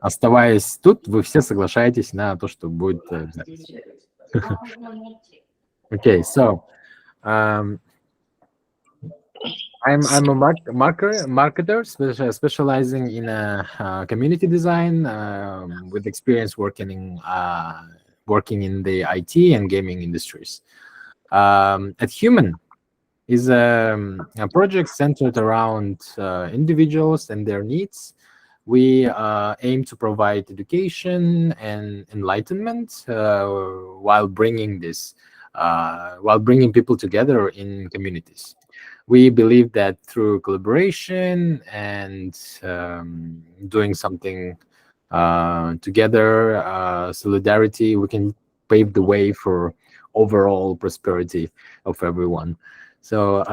оставаясь тут, вы все соглашаетесь на то, что будет запись. Okay, so I'm a marketer specializing in community design with experience working in the IT and gaming industries. EdHuman is a project centered around individuals and their needs. We aim to provide education and enlightenment while bringing people together in communities. We believe that through collaboration and doing something together, solidarity, we can pave the way for overall prosperity of everyone. So,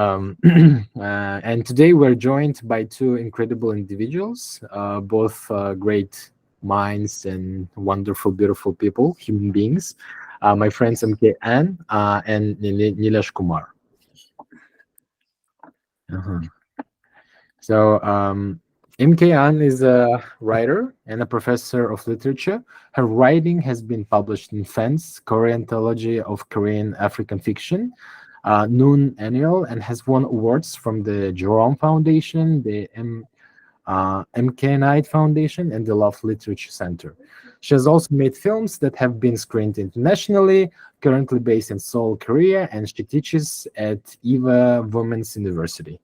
and today we're joined by two incredible individuals, both great minds and wonderful, beautiful people, human beings. My friends MK Ann and Nilesh Kumar. So, MK Ann is a writer and a professor of literature. Her writing has been published in Fence, Korean Anthology of Korean African Fiction, Noon Annual, and has won awards from the Jerome Foundation, the MK Knight Foundation, and the Love Literature Center. She has also made films that have been screened internationally, currently based in Seoul, Korea, and she teaches at Ewha Women's University.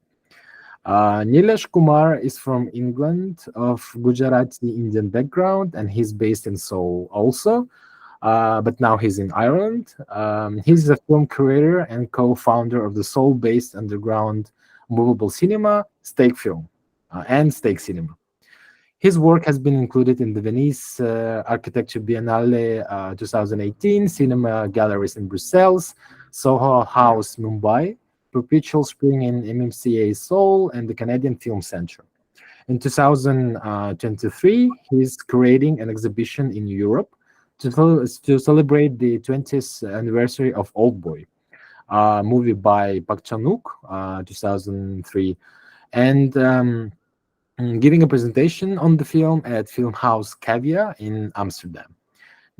Nilesh Kumar is from England, of Gujarati Indian background, and he's based in Seoul also. But now he's in Ireland. He's a film curator and co-founder of the Seoul-based underground movable cinema, Stake Film, and Stake Cinema. His work has been included in the Venice Architecture Biennale 2018, Cinema Galleries in Brussels, Soho House, Mumbai, Perpetual Spring in MMCA Seoul, and the Canadian Film Centre. In 2023, he's creating an exhibition in Europe to celebrate the 20th anniversary of Oldboy, a movie by Park Chan-wook, 2003, and giving a presentation on the film at Film House Caviar in Amsterdam.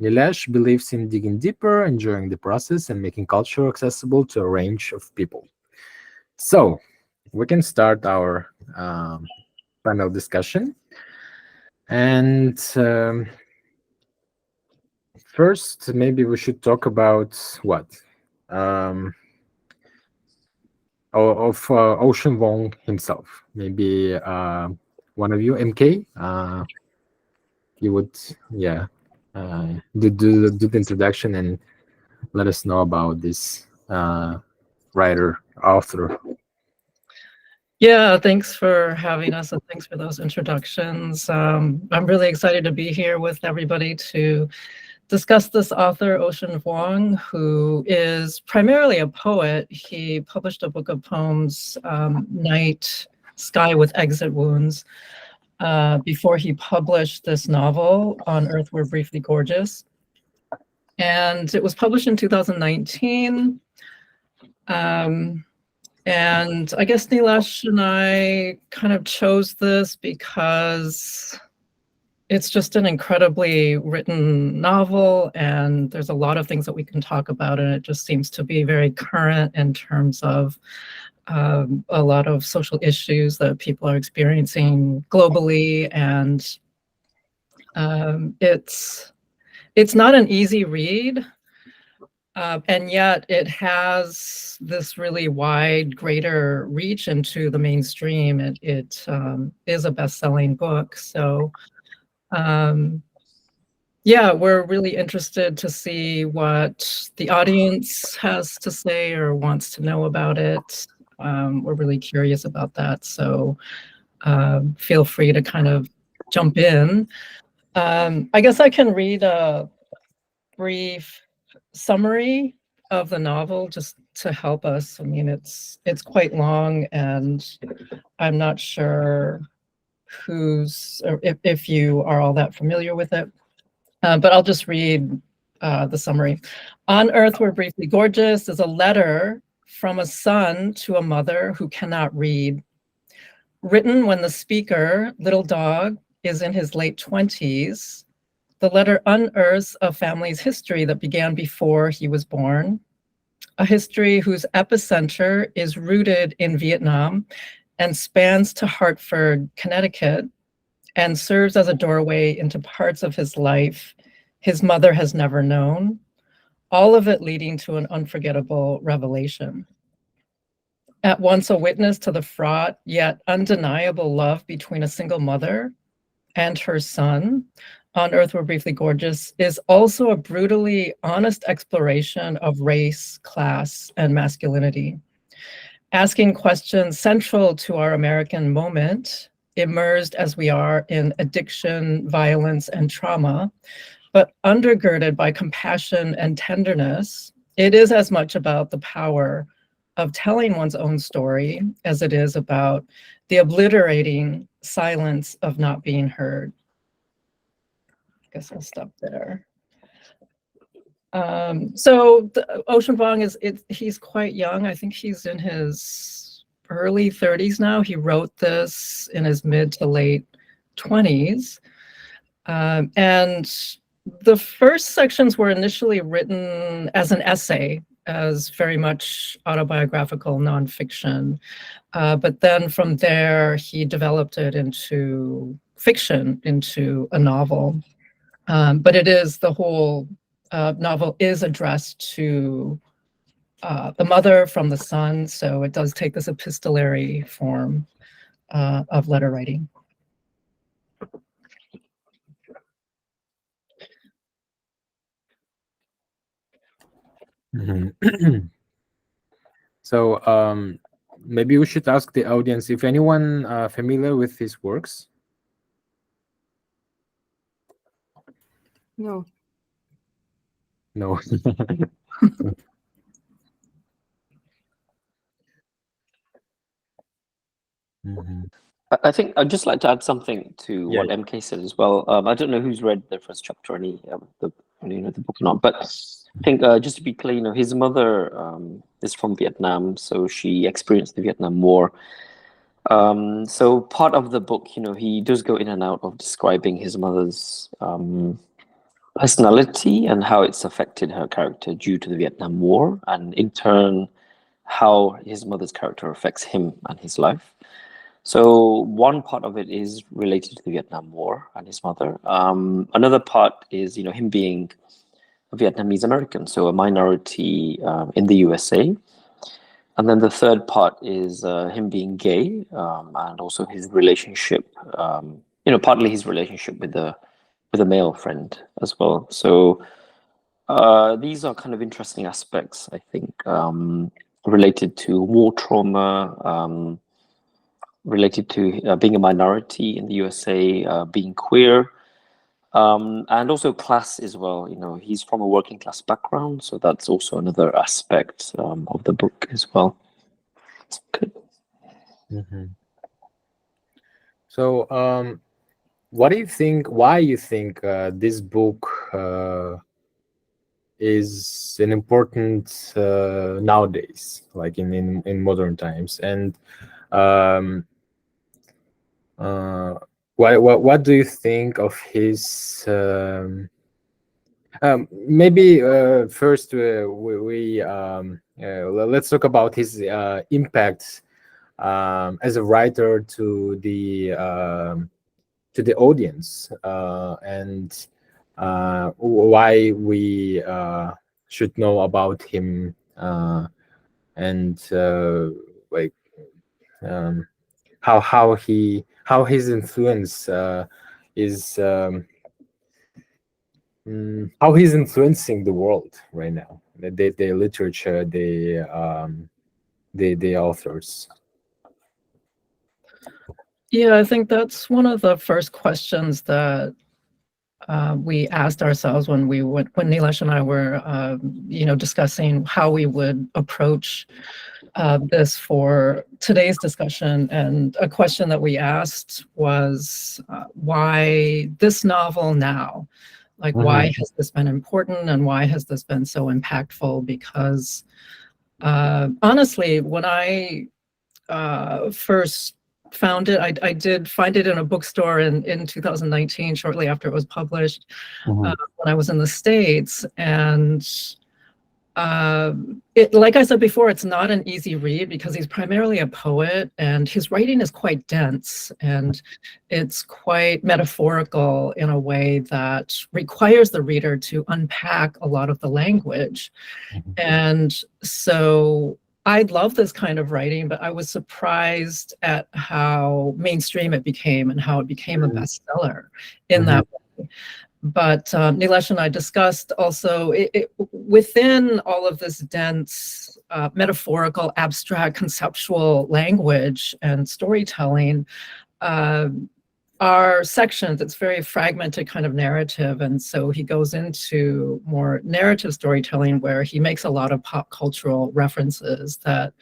Nilesh believes in digging deeper, enjoying the process, and making culture accessible to a range of people. So, we can start our panel discussion. And first, maybe we should talk about what? Of Ocean Vuong himself. Maybe one of you, MK, you would, do the introduction and let us know about this writer, author. Yeah, thanks for having us and thanks for those introductions. I'm really excited to be here with everybody to discuss this author, Ocean Vuong, who is primarily a poet. He published a book of poems, Night Sky with Exit Wounds, before he published this novel, On Earth We're Briefly Gorgeous. And it was published in 2019. And I guess Nilesh and I kind of chose this because it's just an incredibly written novel, and there's a lot of things that we can talk about, and it just seems to be very current in terms of a lot of social issues that people are experiencing globally, and it's not an easy read. And yet it has this really wide, greater reach into the mainstream. It is a best-selling book. So, yeah, we're really interested to see what the audience has to say or wants to know about it. We're really curious about that. So feel free to kind of jump in. I guess I can read a brief summary of the novel just to help us. I mean, it's quite long, and I'm not sure if you are all that familiar with it, but I'll just read the summary. On Earth We're Briefly Gorgeous is a letter from a son to a mother who cannot read, written when the speaker, little dog, is in his late 20s, the letter unearths a family's history that began before he was born, a history whose epicenter is rooted in Vietnam and spans to Hartford, Connecticut, and serves as a doorway into parts of his life his mother has never known, all of it leading to an unforgettable revelation. At once a witness to the fraught yet undeniable love between a single mother and her son, On Earth We're Briefly Gorgeous is also a brutally honest exploration of race, class, and masculinity, asking questions central to our American moment, immersed as we are in addiction, violence, and trauma, but undergirded by compassion and tenderness. It is as much about the power of telling one's own story as it is about the obliterating silence of not being heard. I guess I'll stop there. So Ocean Vuong he's quite young. I think he's in his early 30s now. He wrote this in his mid to late 20s. And the first sections were initially written as an essay, as very much autobiographical nonfiction. But then from there, he developed it into fiction, into a novel. But it is, the whole novel is addressed to the mother from the son. So it does take this epistolary form of letter writing. So maybe we should ask the audience if anyone familiar with his works. No. No. I think I'd just like to add something to Yeah. what MK said as well. I don't know who's read the first chapter or the book or not, but I think just to be clear, his mother is from Vietnam, so she experienced the Vietnam War. So part of the book, he does go in and out of describing his mother's personality and how it's affected her character due to the Vietnam War, and in turn, how his mother's character affects him and his life. So one part of it is related to the Vietnam War and his mother. Another part is, him being a Vietnamese American, so a minority in the USA. And then the third part is him being gay, and also his relationship, partly his relationship with a male friend as well. So these are kind of interesting aspects, I think, related to war trauma, related to being a minority in the USA, being queer, and also class as well. He's from a working class background, so that's also another aspect of the book as well. Good. So what do you think, why you think this book is an important nowadays, like in modern times? And what do you think of his maybe first let's talk about his impact as a writer to the audience, and why we should know about him, and how his influence is how he's influencing the world right now, the literature, the authors. Yeah, I think that's one of the first questions that we asked ourselves when Nilesh and I were, discussing how we would approach this for today's discussion. And a question that we asked was, why this novel now? Like, why has this been important, and why has this been so impactful? Because honestly, when I first found it. I did find it in a bookstore in 2019, shortly after it was published, when I was in the States. And like I said before, it's not an easy read because he's primarily a poet and his writing is quite dense and it's quite metaphorical in a way that requires the reader to unpack a lot of the language. And so I love this kind of writing, but I was surprised at how mainstream it became and how it became a bestseller in that way. But Nilesh and I discussed also within all of this dense, metaphorical, abstract, conceptual language and storytelling, are sections. It's very fragmented kind of narrative. And so he goes into more narrative storytelling where he makes a lot of pop cultural references that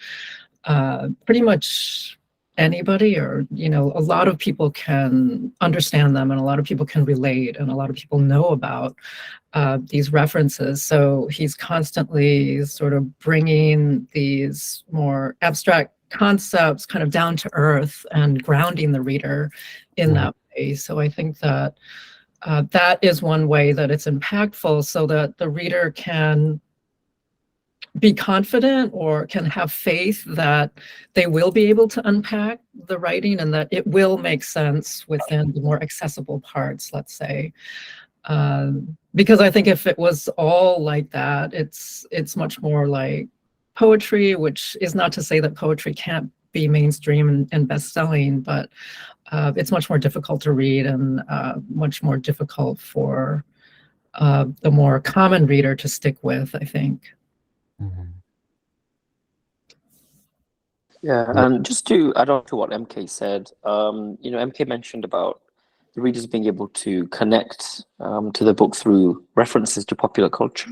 pretty much anybody, or a lot of people can understand them, and a lot of people can relate, and a lot of people know about these references. So he's constantly sort of bringing these more abstract concepts kind of down to earth and grounding the reader in that way. So I think that that is one way that it's impactful, so that the reader can be confident or can have faith that they will be able to unpack the writing and that it will make sense within the more accessible parts, let's say. Because I think if it was all like that, it's much more like poetry, which is not to say that poetry can't be mainstream and best-selling, but it's much more difficult to read and much more difficult for the more common reader to stick with, I think. Yeah, and just to add on to what MK said, MK mentioned about the readers being able to connect to the book through references to popular culture.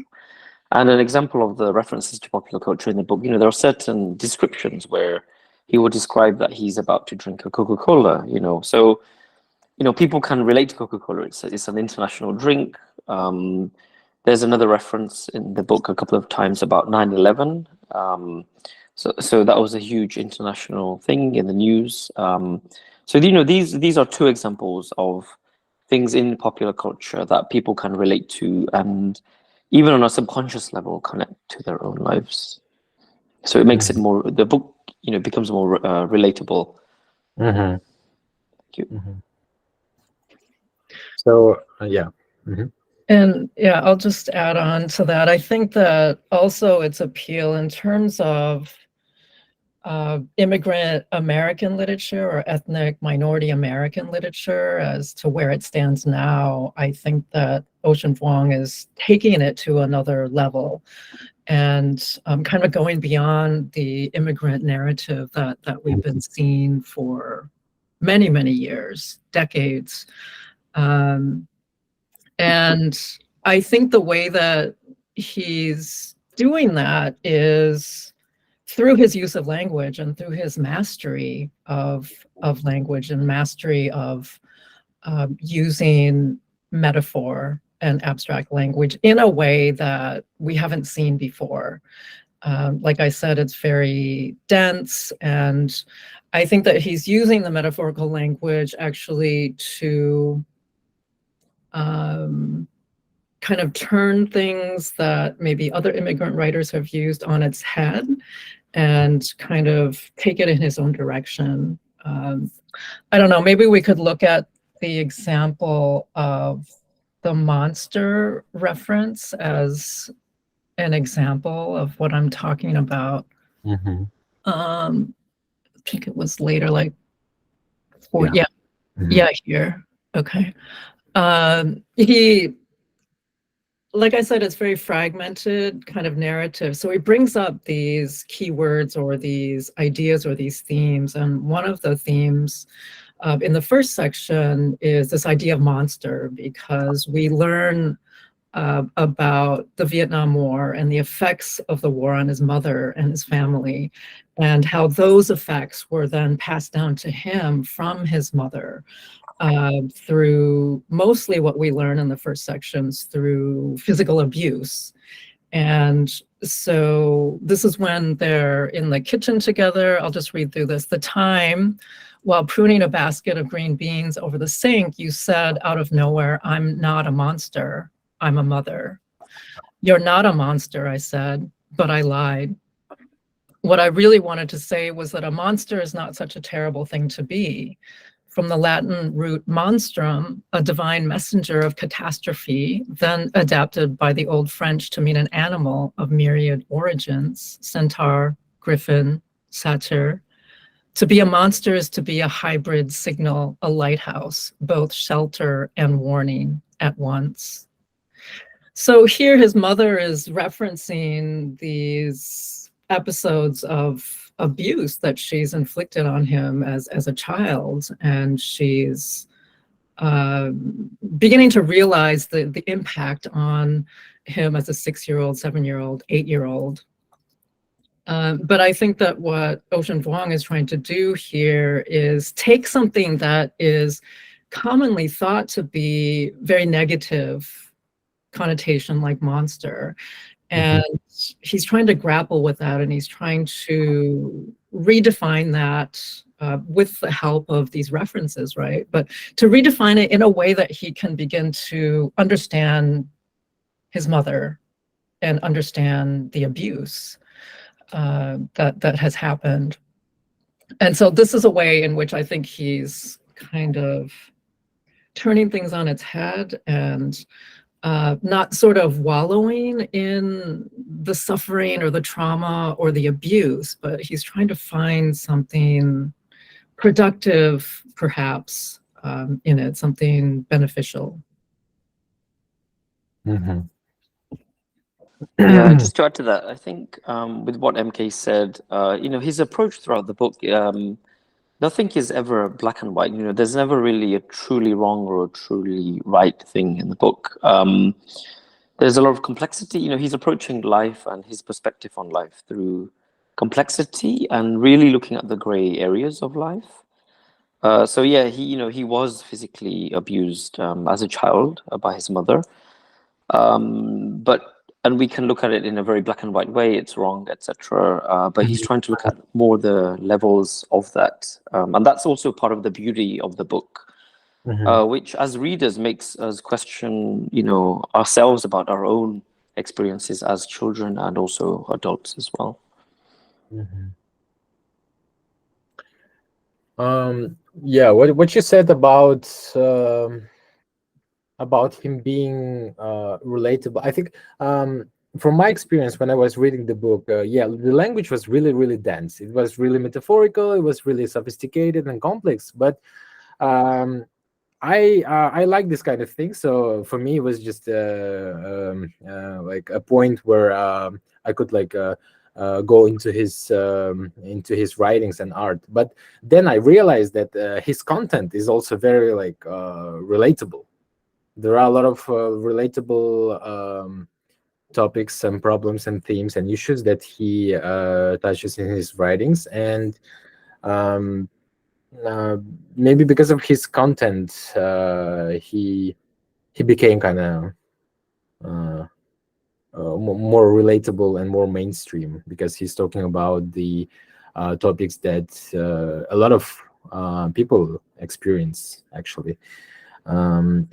And an example of the references to popular culture in the book, there are certain descriptions where he will describe that he's about to drink a Coca-Cola, So, people can relate to Coca-Cola. It's an international drink. There's another reference in the book a couple of times about 9/11. So that was a huge international thing in the news. So these are two examples of things in popular culture that people can relate to, and even on a subconscious level connect to their own lives. So it makes it more, the book becomes more relatable. Thank you. So yeah. And yeah, I'll just add on to that. I think that also its appeal in terms of immigrant American literature or ethnic minority American literature as to where it stands now, I think that Ocean Vuong is taking it to another level and kind of going beyond the immigrant narrative that we've been seeing for many, many years, decades. And I think the way that he's doing that is through his use of language and through his mastery of language and mastery of using metaphor and abstract language in a way that we haven't seen before. Like I said, it's very dense, and I think that he's using the metaphorical language actually to kind of turn things that maybe other immigrant writers have used on its head and kind of take it in his own direction. I don't know, maybe we could look at the example of the monster reference as an example of what I'm talking about. I think it was later, like, here. Okay. He, like I said, it's very fragmented kind of narrative. So he brings up these keywords or these ideas or these themes. And one of the themes in the first section is this idea of monster, because we learn about the Vietnam War and the effects of the war on his mother and his family, and how those effects were then passed down to him from his mother. Through mostly what we learn in the first sections through physical abuse. And so this is when they're in the kitchen together. I'll just read through this. The time, while pruning a basket of green beans over the sink, you said out of nowhere, "I'm not a monster, I'm a mother." "You're not a monster," I said, but I lied. What I really wanted to say was that a monster is not such a terrible thing to be. From the Latin root monstrum, a divine messenger of catastrophe, then adapted by the Old French to mean an animal of myriad origins, centaur, griffin, satyr. To be a monster is to be a hybrid signal, a lighthouse, both shelter and warning at once. So here his mother is referencing these episodes of abuse that she's inflicted on him as a child, and she's beginning to realize the impact on him as a 6-year-old, 7-year-old, 8-year-old. But I think that what Ocean Vuong is trying to do here is take something that is commonly thought to be very negative connotation, like monster, and he's trying to grapple with that, and he's trying to redefine that with the help of these references, right? But to redefine it in a way that he can begin to understand his mother and understand the abuse that has happened. And so this is a way in which I think he's kind of turning things on its head and not sort of wallowing in the suffering or the trauma or the abuse, but he's trying to find something productive, perhaps, in it, something beneficial. Yeah, just to add to that, I think with what MK said, his approach throughout the book, nothing is ever black and white. There's never really a truly wrong or a truly right thing in the book. There's a lot of complexity. He's approaching life and his perspective on life through complexity and really looking at the gray areas of life. So yeah, he was physically abused as a child by his mother. And we can look at it in a very black and white way. It's wrong, etc. But he's trying to look at more the levels of that, and that's also part of the beauty of the book, which, as readers, makes us question, ourselves about our own experiences as children and also adults as well. Yeah, what you said about him being relatable, I think from my experience when I was reading the book, yeah, the language was really, really dense. It was really metaphorical. It was really sophisticated and complex. But I like this kind of thing. So for me, it was just like a point where I could go into his writings and art. But then I realized that his content is also very relatable. There are a lot of relatable topics and problems and themes and issues that he touches in his writings, and maybe because of his content, he became kind of more relatable and more mainstream, because he's talking about the topics that a lot of people experience, actually. And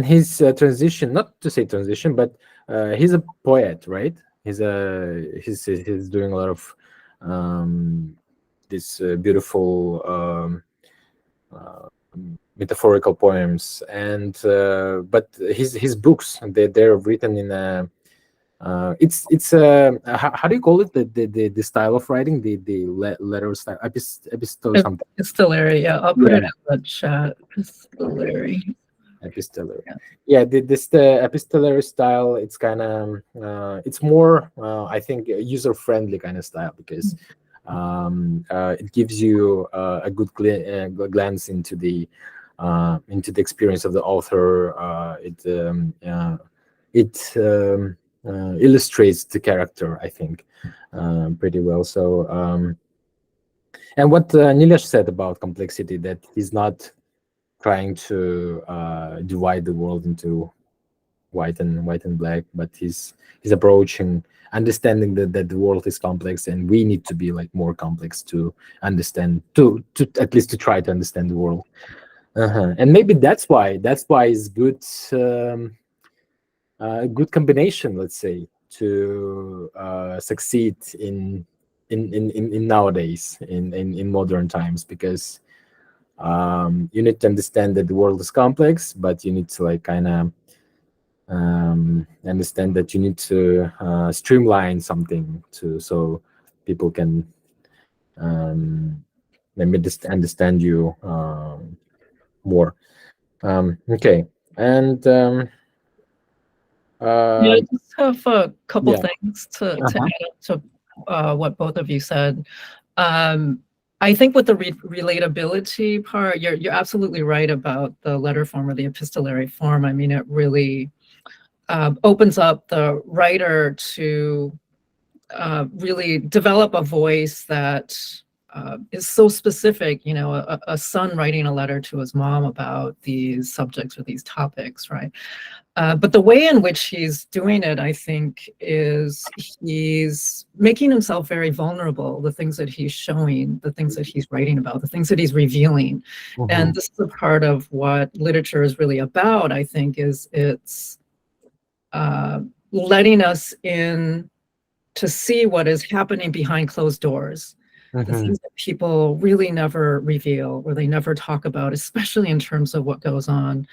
his transition, not to say transition, but he's a poet, right? He's doing a lot of this beautiful metaphorical poems, and but his books, they're written in a it's how do you call it, the style of writing, the letter style, epistle something? Epistolary, yeah. I'll put it in the chat. Epistolary. Yeah, the epistolary style, it's kind of it's more I think user friendly kind of style, because it gives you a good glance into the experience of the author. It illustrates the character, I think, pretty well. So and what Nilesh said about complexity, that he's not trying to divide the world into white and black, but he's approaching understanding that the world is complex, and we need to be like more complex to understand, to at least to try to understand the world. And maybe that's why it's good, a good combination, let's say, to succeed in nowadays, in modern times, because you need to understand that the world is complex, but you need to like kind of understand that you need to streamline something to, so people can maybe just understand you more. Okay, and Yeah, I just have a couple yeah. things to add up to what both of you said. I think with the relatability part, you're absolutely right about the letter form or the epistolary form. I mean, it really opens up the writer to really develop a voice that is so specific. You know, a son writing a letter to his mom about these subjects or these topics, right? But the way in which he's doing it, I think, is he's making himself very vulnerable. The things that he's showing, the things that he's writing about, the things that he's revealing. And this is a part of what literature is really about, I think, is it's letting us in to see what is happening behind closed doors. The things that people really never reveal or they never talk about, especially in terms of what goes on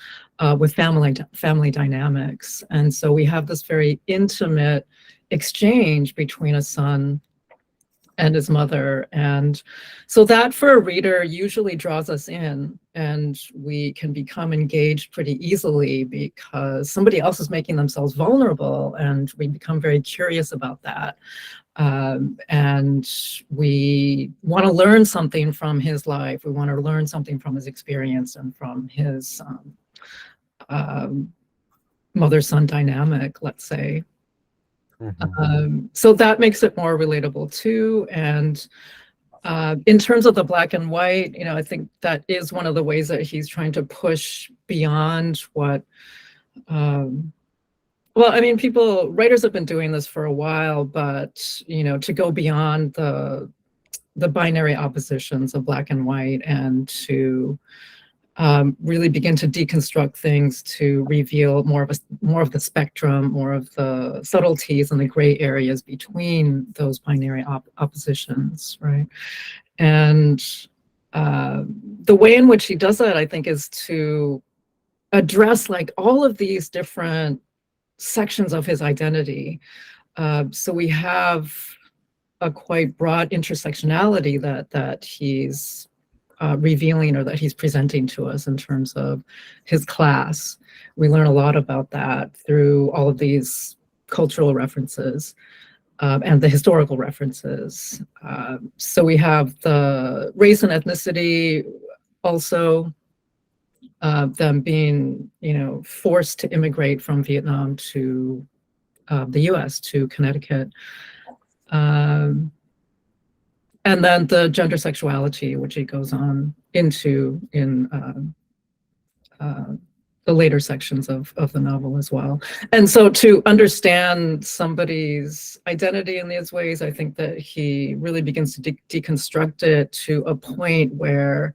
with family dynamics. And so we have this very intimate exchange between a son and his mother. And so that for a reader usually draws us in, and we can become engaged pretty easily because somebody else is making themselves vulnerable, and we become very curious about that. And we want to learn something from his life. We want to learn something from his experience and from his mother-son dynamic, let's say. So that makes it more relatable too. And in terms of the black and white, you know, I think that is one of the ways that he's trying to push beyond what well, I mean, writers have been doing this for a while, but, you know, to go beyond the binary oppositions of black and white, and to really begin to deconstruct things, to reveal more of the spectrum, more of the subtleties and the gray areas between those binary oppositions, right? And the way in which he does that, I think, is to address like all of these different sections of his identity. So we have a quite broad intersectionality that he's revealing, or that he's presenting to us in terms of his class. We learn a lot about that through all of these cultural references and the historical references. So we have the race and ethnicity also, them being, you know, forced to immigrate from Vietnam to the US, to Connecticut. And then the gender sexuality, which it goes on into in the later sections of the novel as well. And so to understand somebody's identity in these ways, I think that he really begins to deconstruct it to a point where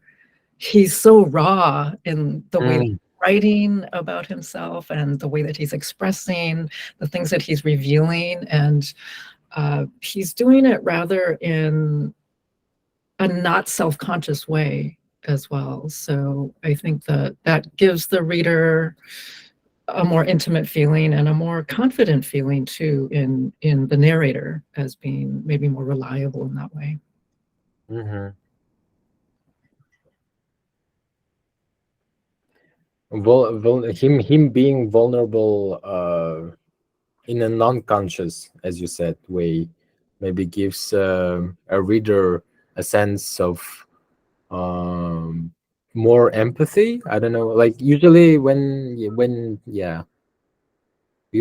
he's so raw in the way that he's writing about himself and the way that he's expressing the things that he's revealing. And he's doing it rather in a not self-conscious way as well. So I think that gives the reader a more intimate feeling and a more confident feeling too in the narrator as being maybe more reliable in that way. Him being vulnerable in a non-conscious, as you said, way, maybe gives a reader a sense of more empathy. I don't know, like usually when you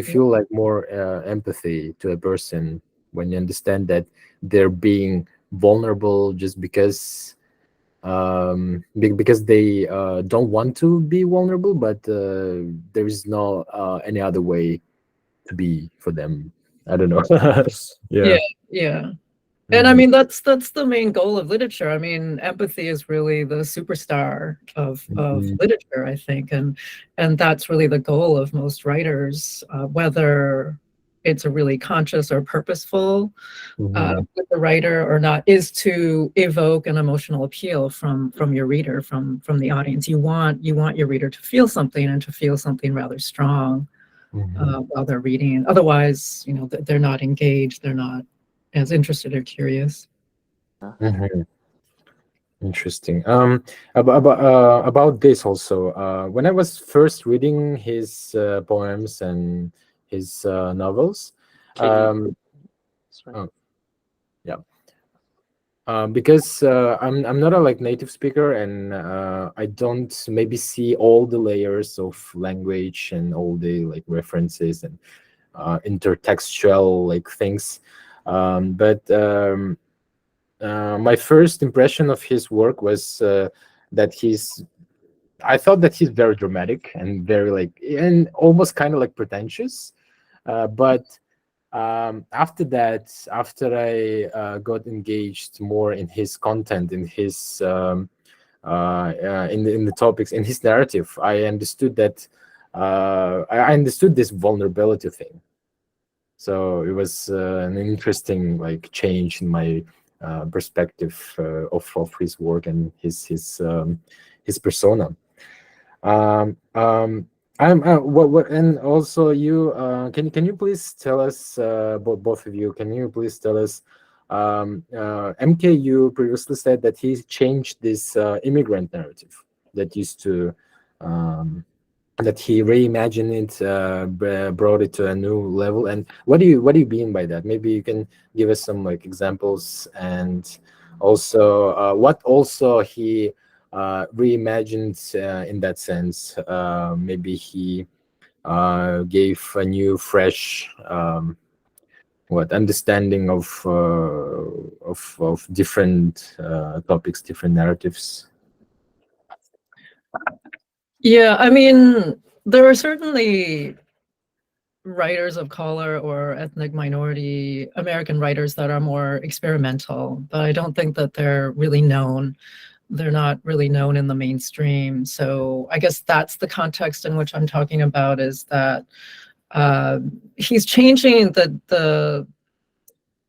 feel like more empathy to a person when you understand that they're being vulnerable just because because they don't want to be vulnerable, but there is no any other way to be for them. I don't know. Yeah. Yeah. And I mean, that's the main goal of literature. I mean, empathy is really the superstar of literature, I think, and that's really the goal of most writers, whether it's a really conscious or purposeful with the writer or not, is to evoke an emotional appeal from your reader, from the audience. You want your reader to feel something, and to feel something rather strong while they're reading. Otherwise, you know, they're not engaged. They're not as interested or curious. Interesting. About this also, when I was first reading his poems and his novels, Sorry. yeah, because I'm not a like native speaker, and I don't maybe see all the layers of language and all the like references and intertextual like things, but my first impression of his work was that I thought that he's very dramatic and very like, and almost kind of like pretentious, but after that, after I got engaged more in his content, in his in the topics, in his narrative, I understood that I understood this vulnerability thing. So it was an interesting like change in my perspective of his work and his persona. I'm what and also you can you please tell us both of you, can you please tell us, MK, you previously said that he changed this immigrant narrative that used to that he reimagined it, brought it to a new level. And what do you mean by that? Maybe you can give us some like examples, and also what also he reimagined in that sense. Maybe he gave a new, fresh what understanding of different topics, different narratives. Yeah, I mean, there are certainly writers of color or ethnic minority American writers that are more experimental, but I don't think that they're really known. They're not really known in the mainstream. So I guess that's the context in which I'm talking about, is that he's changing the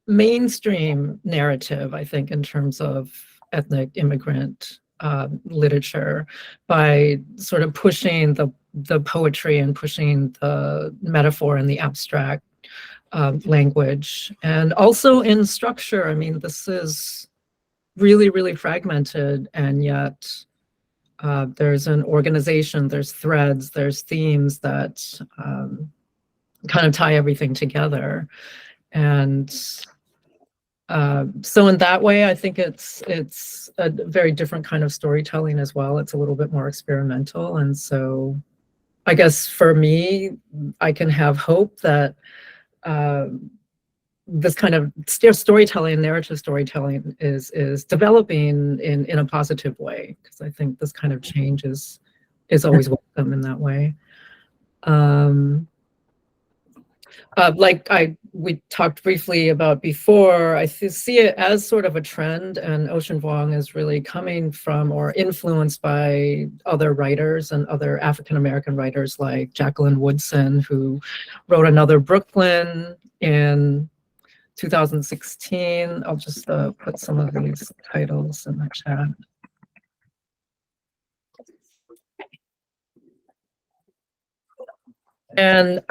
mainstream narrative, I think, in terms of ethnic immigrant literature, by sort of pushing the poetry and pushing the metaphor and the abstract language, and also in structure. I mean, this is really, really fragmented, and yet there's an organization, there's threads, there's themes that kind of tie everything together. And so in that way, I think it's a very different kind of storytelling as well. It's a little bit more experimental. And so I guess for me, I can have hope that this kind of storytelling, narrative storytelling is developing in a positive way, because I think this kind of change is always welcome in that way. Like we talked briefly about before, I see it as sort of a trend, and Ocean Vuong is really coming from or influenced by other writers and other African-American writers like Jacqueline Woodson, who wrote Another Brooklyn in 2016. I'll just put some of these titles in the chat. And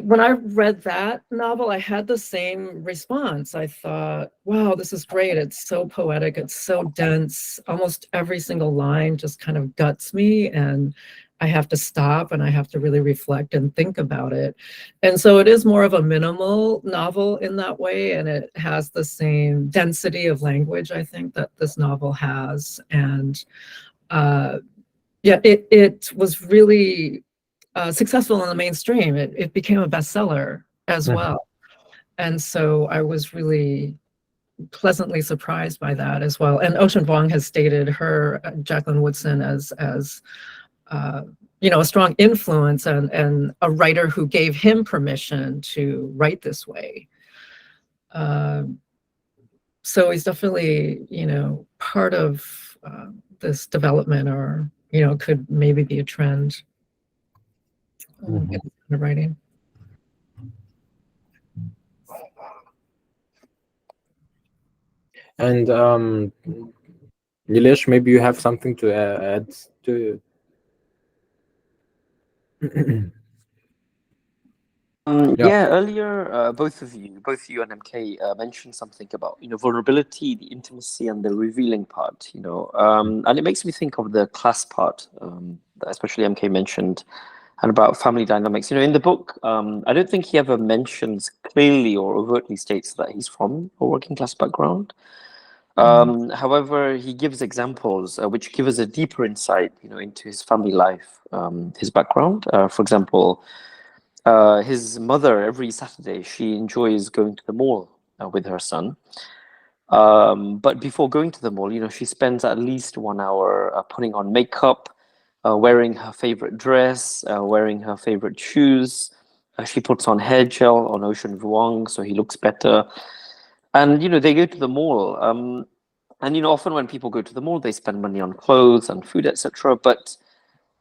when I read that novel, I had the same response. I thought, wow, this is great. It's so poetic. It's so dense. Almost every single line just kind of guts me, and I have to stop and I have to really reflect and think about it. And so it is more of a minimal novel in that way, and it has the same density of language, I think, that this novel has. And yeah, it was really successful in the mainstream. It became a bestseller as well. And so I was really pleasantly surprised by that as well. And Ocean Vuong has stated her, Jacqueline Woodson, as you know, a strong influence and a writer who gave him permission to write this way. So he's definitely, you know, part of this development, or, you know, could maybe be a trend in the writing. And Nilesh, maybe you have something to add to. Yeah, earlier, both you and MK mentioned something about, you know, vulnerability, the intimacy, and the revealing part, you know, and it makes me think of the class part, that especially MK mentioned, and about family dynamics. You know, in the book, I don't think he ever mentions clearly or overtly states that he's from a working class background. However, he gives examples which give us a deeper insight, you know, into his family life, his background. For example, his mother, every Saturday, she enjoys going to the mall with her son. But before going to the mall, you know, she spends at least 1 hour putting on makeup, wearing her favorite dress, wearing her favorite shoes. She puts on hair gel on Ocean Vuong so he looks better. And, you know, they go to the mall. And, you know, often when people go to the mall, they spend money on clothes and food, etc. But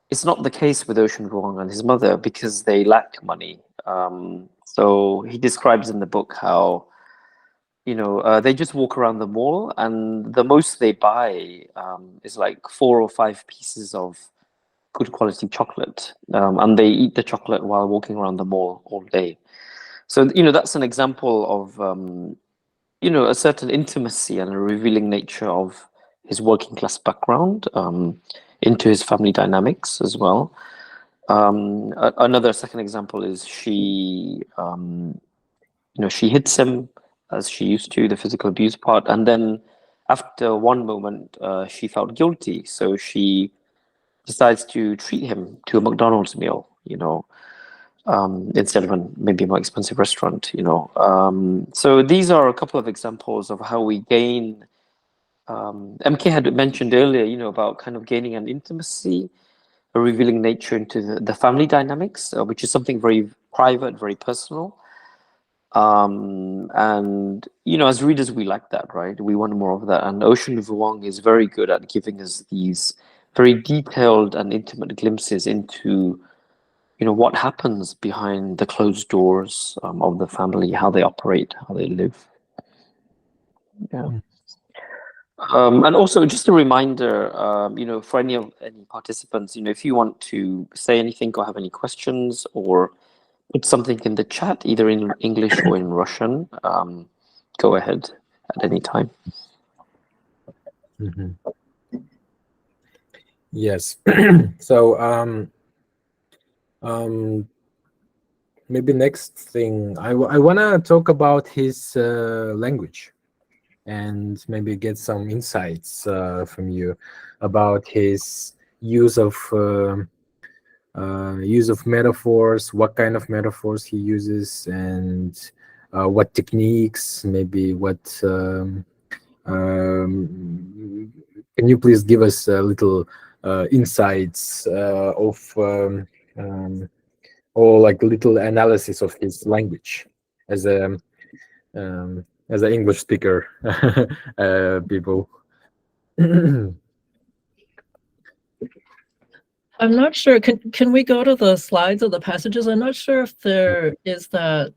it's not the case with Ocean Vuong and his mother, because they lack money. So he describes in the book how, you know, they just walk around the mall, and the most they buy is like 4 or 5 pieces of good quality chocolate, and they eat the chocolate while walking around the mall all day. So, you know, that's an example of you know, a certain intimacy and a revealing nature of his working class background into his family dynamics as well. Another second example is she, you know, she hits him as she used to, the physical abuse part, and then after one moment, she felt guilty, so she decides to treat him to a McDonald's meal, you know, instead of maybe a more expensive restaurant, you know. So these are a couple of examples of how we gain. MK had mentioned earlier, you know, about kind of gaining an intimacy, a revealing nature into the family dynamics, which is something very private, very personal. And, you know, as readers, we like that, right? We want more of that. And Ocean Vuong is very good at giving us these very detailed and intimate glimpses into, you know, what happens behind the closed doors of the family, how they operate, how they live. Yeah. And also, just a reminder, you know, for any participants, you know, if you want to say anything or have any questions or put something in the chat, either in English or in Russian, go ahead at any time. Yes. So maybe next thing I want to talk about his language, and maybe get some insights from you about his use of metaphors, what kind of metaphors he uses, and what techniques, maybe what can you please give us a little insights of or like little analysis of his language as an English speaker people. I'm not sure. Can we go to the slides of the passages? I'm not sure if there is that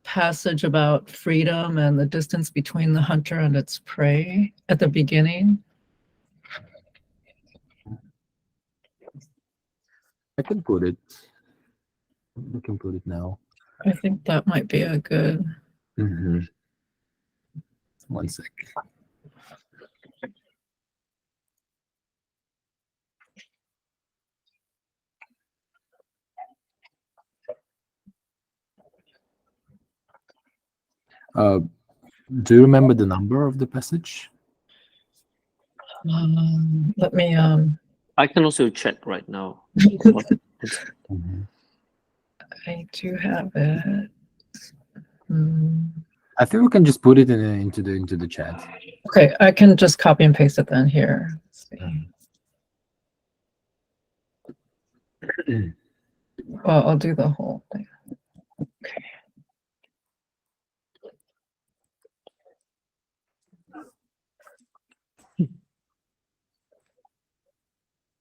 passage about freedom and the distance between the hunter and its prey at the beginning. I can put it. We can put it now. I think that might be a good. 1 sec. Do you remember the number of the passage? Let me. I can also check right now. I do have it. I think we can just put it into the chat. Okay, I can just copy and paste it then here. Let's see. Well, I'll do the whole thing. Okay.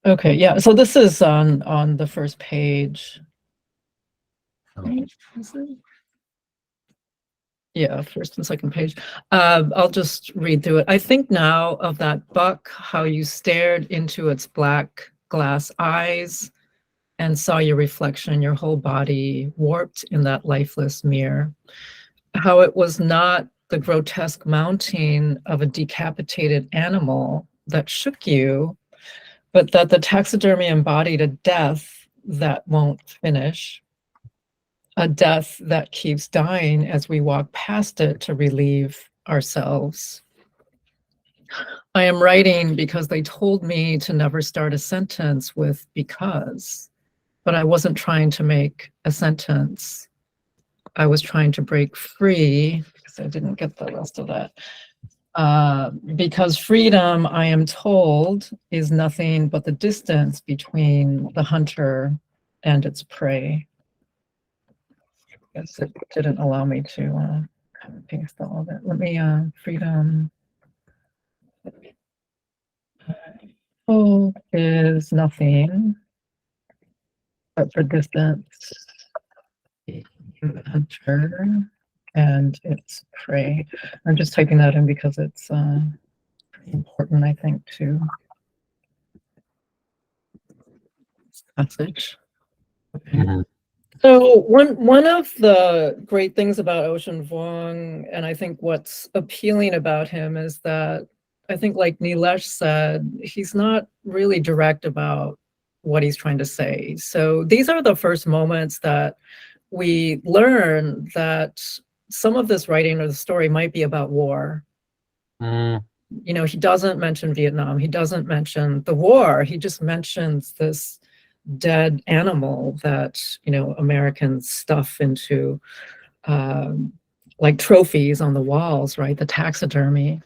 Okay, yeah, so this is on the first page. Yeah, first and second page. I'll just read through it. I think now of that buck, how you stared into its black glass eyes and saw your reflection, your whole body warped in that lifeless mirror. How it was not the grotesque mounting of a decapitated animal that shook you, but that the taxidermy embodied a death that won't finish, a death that keeps dying as we walk past it to relieve ourselves. I am writing because they told me to never start a sentence with because, but I wasn't trying to make a sentence. I was trying to break free, because I didn't get the rest of that. Because freedom, I am told, is nothing but the distance between the hunter and its prey. I guess it didn't allow me to paste all of it. Let me, freedom. Hope is nothing but the distance between the hunter and its prey. I'm just typing that in because it's pretty important, I think, to this passage. Okay. Mhm. So one of the great things about Ocean Vuong, and I think what's appealing about him, is that I think, like Nilesh said, he's not really direct about what he's trying to say. So these are the first moments that we learn that some of this writing or the story might be about war. Mm. You know, he doesn't mention Vietnam. He doesn't mention the war. He just mentions this dead animal that, you know, Americans stuff into like trophies on the walls, right? The taxidermy,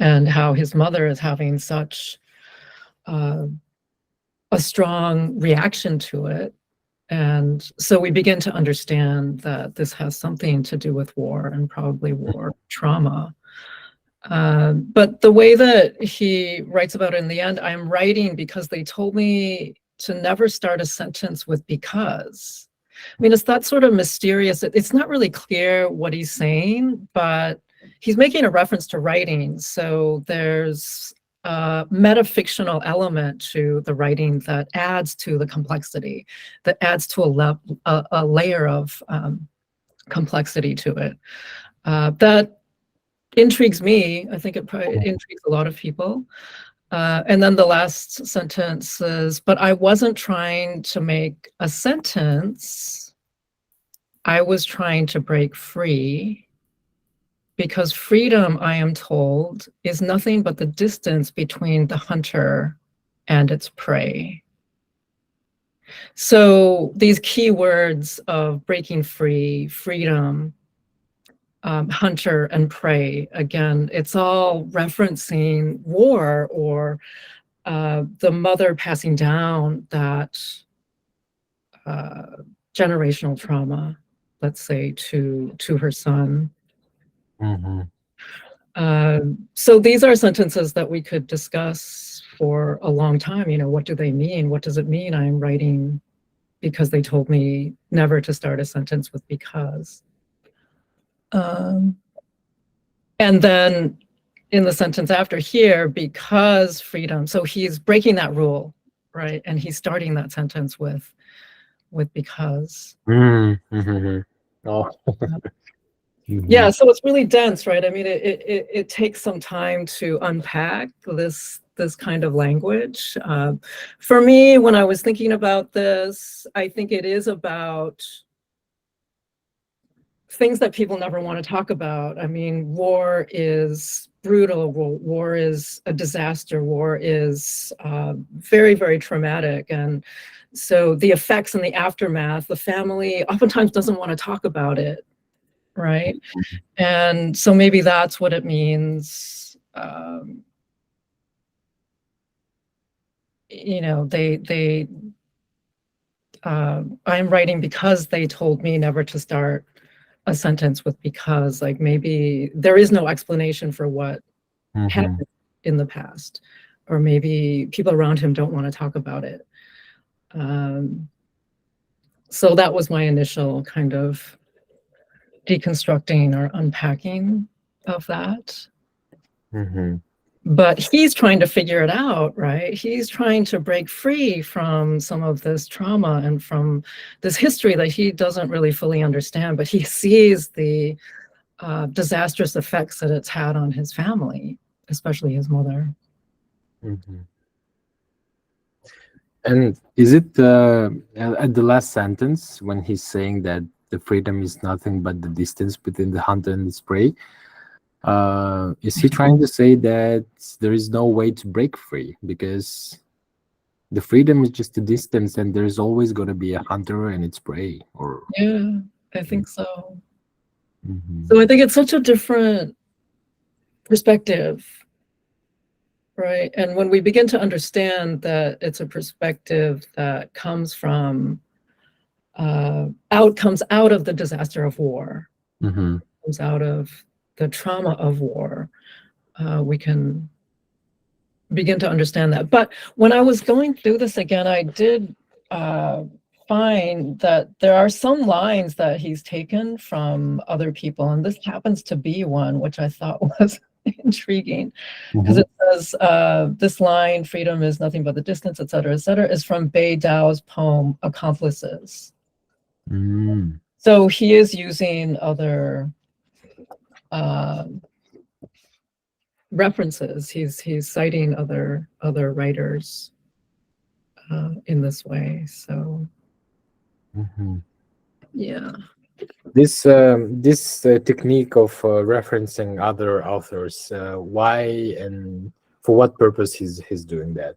and how his mother is having such a strong reaction to it. And so we begin to understand that this has something to do with war and probably war trauma. But the way that he writes about it in the end, I'm writing because they told me to never start a sentence with because. I mean, it's that sort of mysterious, it's not really clear what he's saying, but he's making a reference to writing. So there's a metafictional element to the writing that adds to the complexity, that adds to a layer of complexity to it. That intrigues me. I think it probably intrigues a lot of people. And then the last sentence is, but I wasn't trying to make a sentence. I was trying to break free, because freedom, I am told, is nothing but the distance between the hunter and its prey. So these key words of breaking free, freedom, hunter and prey, again, it's all referencing war or the mother passing down that generational trauma, let's say, to her son. Mm-hmm. So these are sentences that we could discuss for a long time. You know, what do they mean? What does it mean I'm writing because they told me never to start a sentence with because? And then in the sentence after here, because freedom, so he's breaking that rule, right? And he's starting that sentence with because. Mm-hmm. Oh. Yeah, so it's really dense, right? I mean, it takes some time to unpack this kind of language. For me, when I was thinking about this, I think it is about things that people never want to talk about. I mean, war is brutal. War is a disaster. War is very, very traumatic. And so the effects and the aftermath, the family oftentimes doesn't want to talk about it. right? And so maybe that's what it means. You know, I'm writing because they told me never to start a sentence with because. Like, maybe there is no explanation for what happened in the past, or maybe people around him don't want to talk about it. So that was my initial kind of deconstructing or unpacking of that. But he's trying to figure it out, right? He's trying to break free from some of this trauma and from this history that he doesn't really fully understand, but he sees the disastrous effects that it's had on his family, especially his mother. And is it at the last sentence when he's saying that the freedom is nothing but the distance between the hunter and the prey? Is he trying to say that there is no way to break free because the freedom is just a distance and there's always going to be a hunter and its prey? Or yeah, I think so. So I think it's such a different perspective, right? And when we begin to understand that it's a perspective that comes from comes out of the disaster of war, comes out of the trauma of war, we can begin to understand that. But when I was going through this again, I did find that there are some lines that he's taken from other people, and this happens to be one which I thought was intriguing, because it says this line, freedom is nothing but the distance, etc., is from Bei Dao's poem Accomplices. So he is using other references. He's citing other writers in this way. So yeah, this technique of referencing other authors, why and for what purpose he's doing that?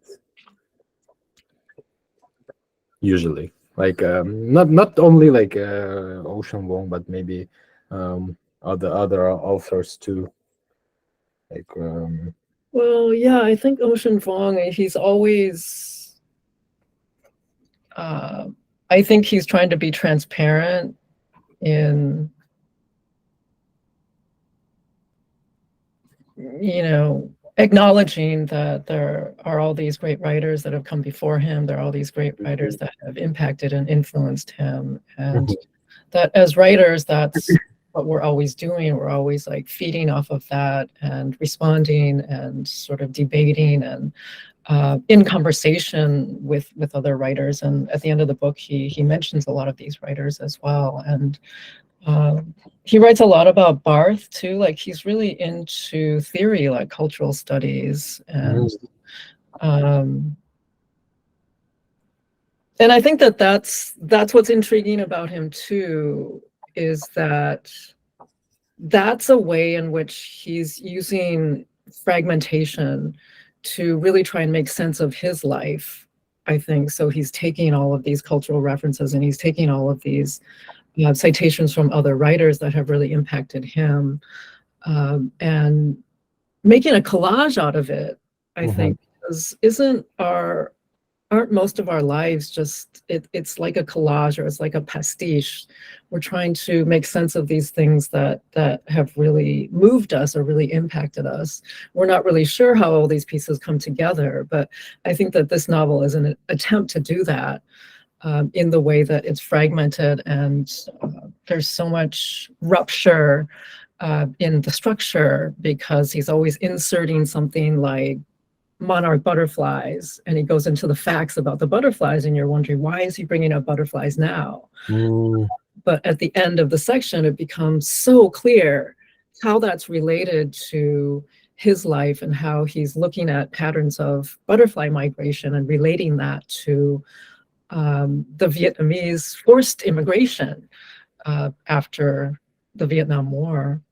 Usually, like not only like Ocean Vuong, but maybe other authors too. Like well, yeah, I think Ocean Vuong, he's always I think he's trying to be transparent in, you know, acknowledging that there are all these great writers that have come before him. There are all these great writers that have impacted and influenced him, and that as writers, that's what we're always doing. We're always like feeding off of that and responding and sort of debating and in conversation with other writers. And at the end of the book, he mentions a lot of these writers as well. And he writes a lot about Barth too. Like, he's really into theory, like cultural studies, and I think that that's what's intriguing about him too, is that that's a way in which he's using fragmentation to really try and make sense of his life, I think. So he's taking all of these cultural references and he's taking all of these citations from other writers that have really impacted him, and making a collage out of it, I think, because aren't most of our lives just, it's like a collage, or it's like a pastiche. We're trying to make sense of these things that have really moved us or really impacted us. We're not really sure how all these pieces come together, but I think that this novel is an attempt to do that, in the way that it's fragmented, and there's so much rupture in the structure, because he's always inserting something like monarch butterflies, and he goes into the facts about the butterflies, and you're wondering, why is he bringing up butterflies now? But at the end of the section, it becomes so clear how that's related to his life and how he's looking at patterns of butterfly migration and relating that to the Vietnamese forced immigration after the Vietnam War.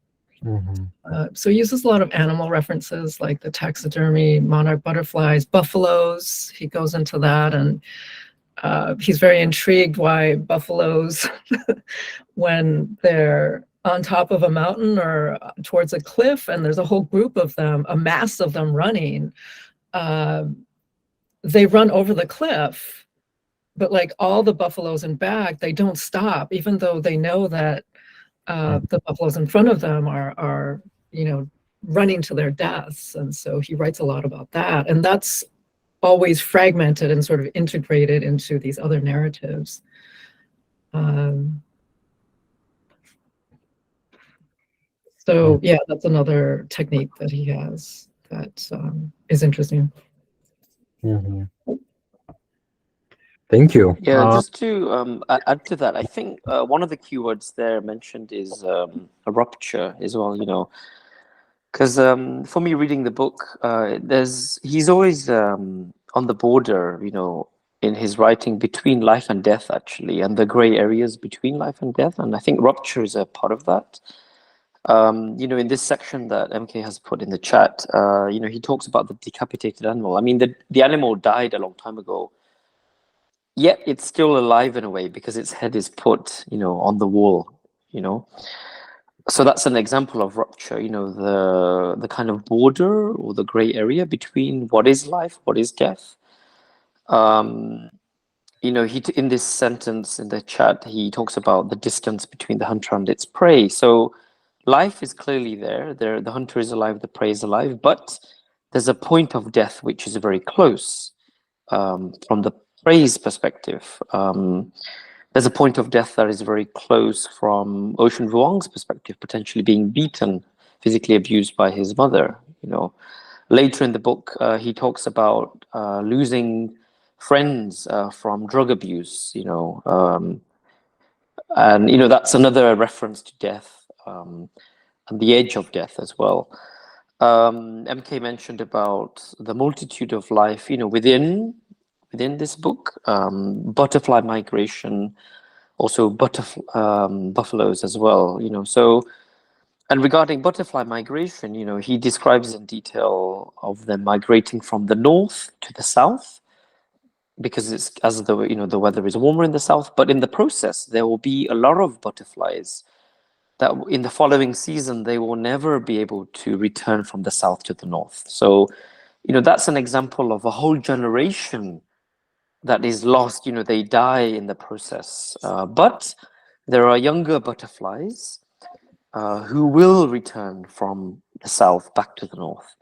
So he uses a lot of animal references, like the taxidermy, monarch butterflies, buffaloes. He goes into that, and he's very intrigued why buffaloes, when they're on top of a mountain or towards a cliff, and there's a whole group of them, a mass of them running. They run over the cliff, but like all the buffaloes in back, they don't stop, even though they know that the buffaloes in front of them are, you know, running to their deaths. And so he writes a lot about that. And that's always fragmented and sort of integrated into these other narratives. So yeah, that's another technique that he has that is interesting. Thank you. Yeah, just to add to that, I think one of the keywords there mentioned is a rupture as well, you know, because for me reading the book, he's always on the border, you know, in his writing between life and death, actually, and the gray areas between life and death. And I think rupture is a part of that. You know, in this section that MK has put in the chat, you know, he talks about the decapitated animal. I mean, the animal died a long time ago, yet it's still alive in a way because its head is put, you know, on the wall, you know. So that's an example of rupture, you know, the kind of border or the gray area between what is life, what is death. You know, in this sentence in the chat, he talks about the distance between the hunter and its prey. So life is clearly there. The hunter is alive, the prey is alive, but there's a point of death which is very close from the prey's perspective. There's a point of death that is very close from Ocean Vuong's perspective, potentially being beaten, physically abused by his mother. You know, later in the book, he talks about losing friends from drug abuse. You know, and you know that's another reference to death and the edge of death as well. MK mentioned about the multitude of life. You know, within this book, butterfly migration, also buffaloes as well, you know. So, and regarding butterfly migration, you know, he describes in detail of them migrating from the north to the south, because it's as the, you know, the weather is warmer in the south, but in the process there will be a lot of butterflies that in the following season they will never be able to return from the south to the north. So, you know, that's an example of a whole generation that is lost. You know, they die in the process, but there are younger butterflies who will return from the south back to the north,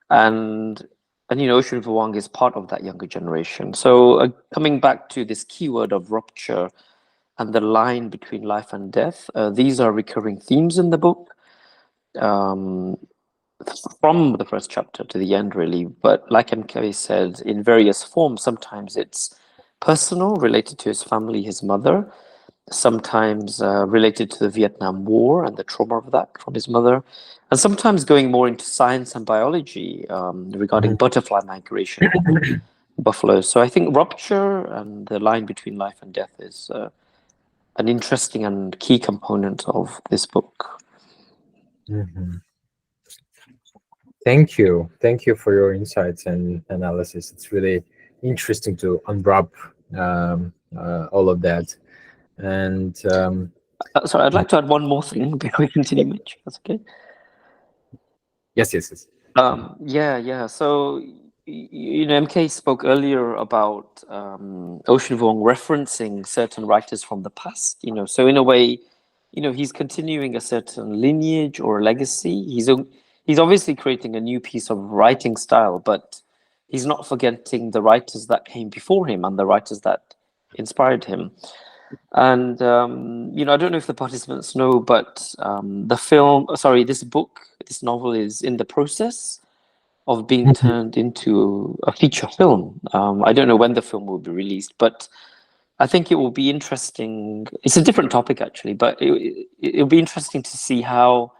and you know, Ocean Vuong is part of that younger generation. So coming back to this keyword of rupture and the line between life and death, these are recurring themes in the book. From the first chapter to the end, really. But like MK said, in various forms. Sometimes it's personal, related to his family, his mother. Sometimes related to the Vietnam War and the trauma of that from his mother. And sometimes going more into science and biology regarding butterfly migration, buffaloes. So I think rupture and the line between life and death is an interesting and key component of this book. Thank you for your insights and analysis. It's really interesting to unwrap all of that. And sorry, I'd like to add one more thing before we continue, Mitch. That's okay. Yes. Yeah. So, you know, MK spoke earlier about Ocean Vuong referencing certain writers from the past. You know, so in a way, you know, he's continuing a certain lineage or legacy. He's obviously creating a new piece of writing style, but he's not forgetting the writers that came before him and the writers that inspired him. And you know, I don't know if the participants know, but this novel is in the process of being turned into a feature film. I don't know when the film will be released, but I think it will be interesting. It's a different topic actually, but it'll be interesting to see how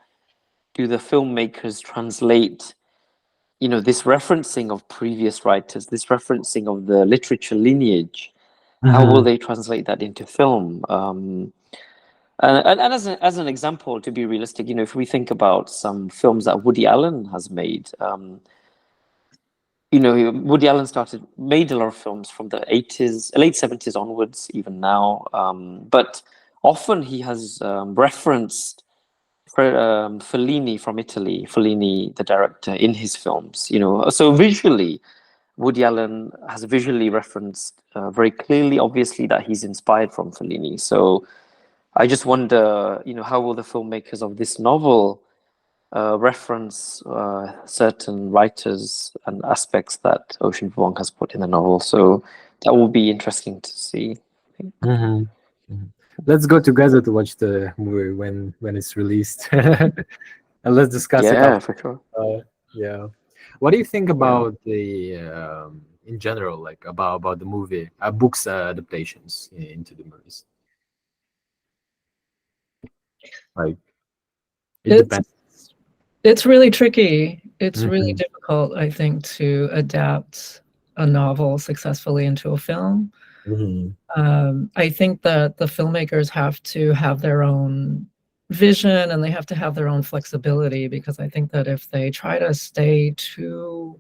do the filmmakers translate, you know, this referencing of previous writers, this referencing of the literature lineage. How will they translate that into film? And as an example, to be realistic, you know, if we think about some films that Woody Allen has made, you know, Woody Allen made a lot of films from the late 70s onwards, even now. But often he has referenced Fellini from Italy, Fellini, the director, in his films. So visually, Woody Allen has visually referenced very clearly, obviously, that he's inspired from Fellini. So I just wonder, how will the filmmakers of this novel reference certain writers and aspects that Ocean Vuong has put in the novel? So that will be interesting to see. Mhm. Mhm. Let's go together to watch the movie when it's released, and let's discuss it Yeah, after. for sure. Yeah. What do you think Yeah. about the in general, like about the movie, books adaptations into the movies? Like it It's depends. it's really tricky. It's really Mhm. difficult, I think, to adapt a novel successfully into a film. Mhm. I think that the filmmakers have to have their own vision and they have to have their own flexibility, because I think that if they try to stay too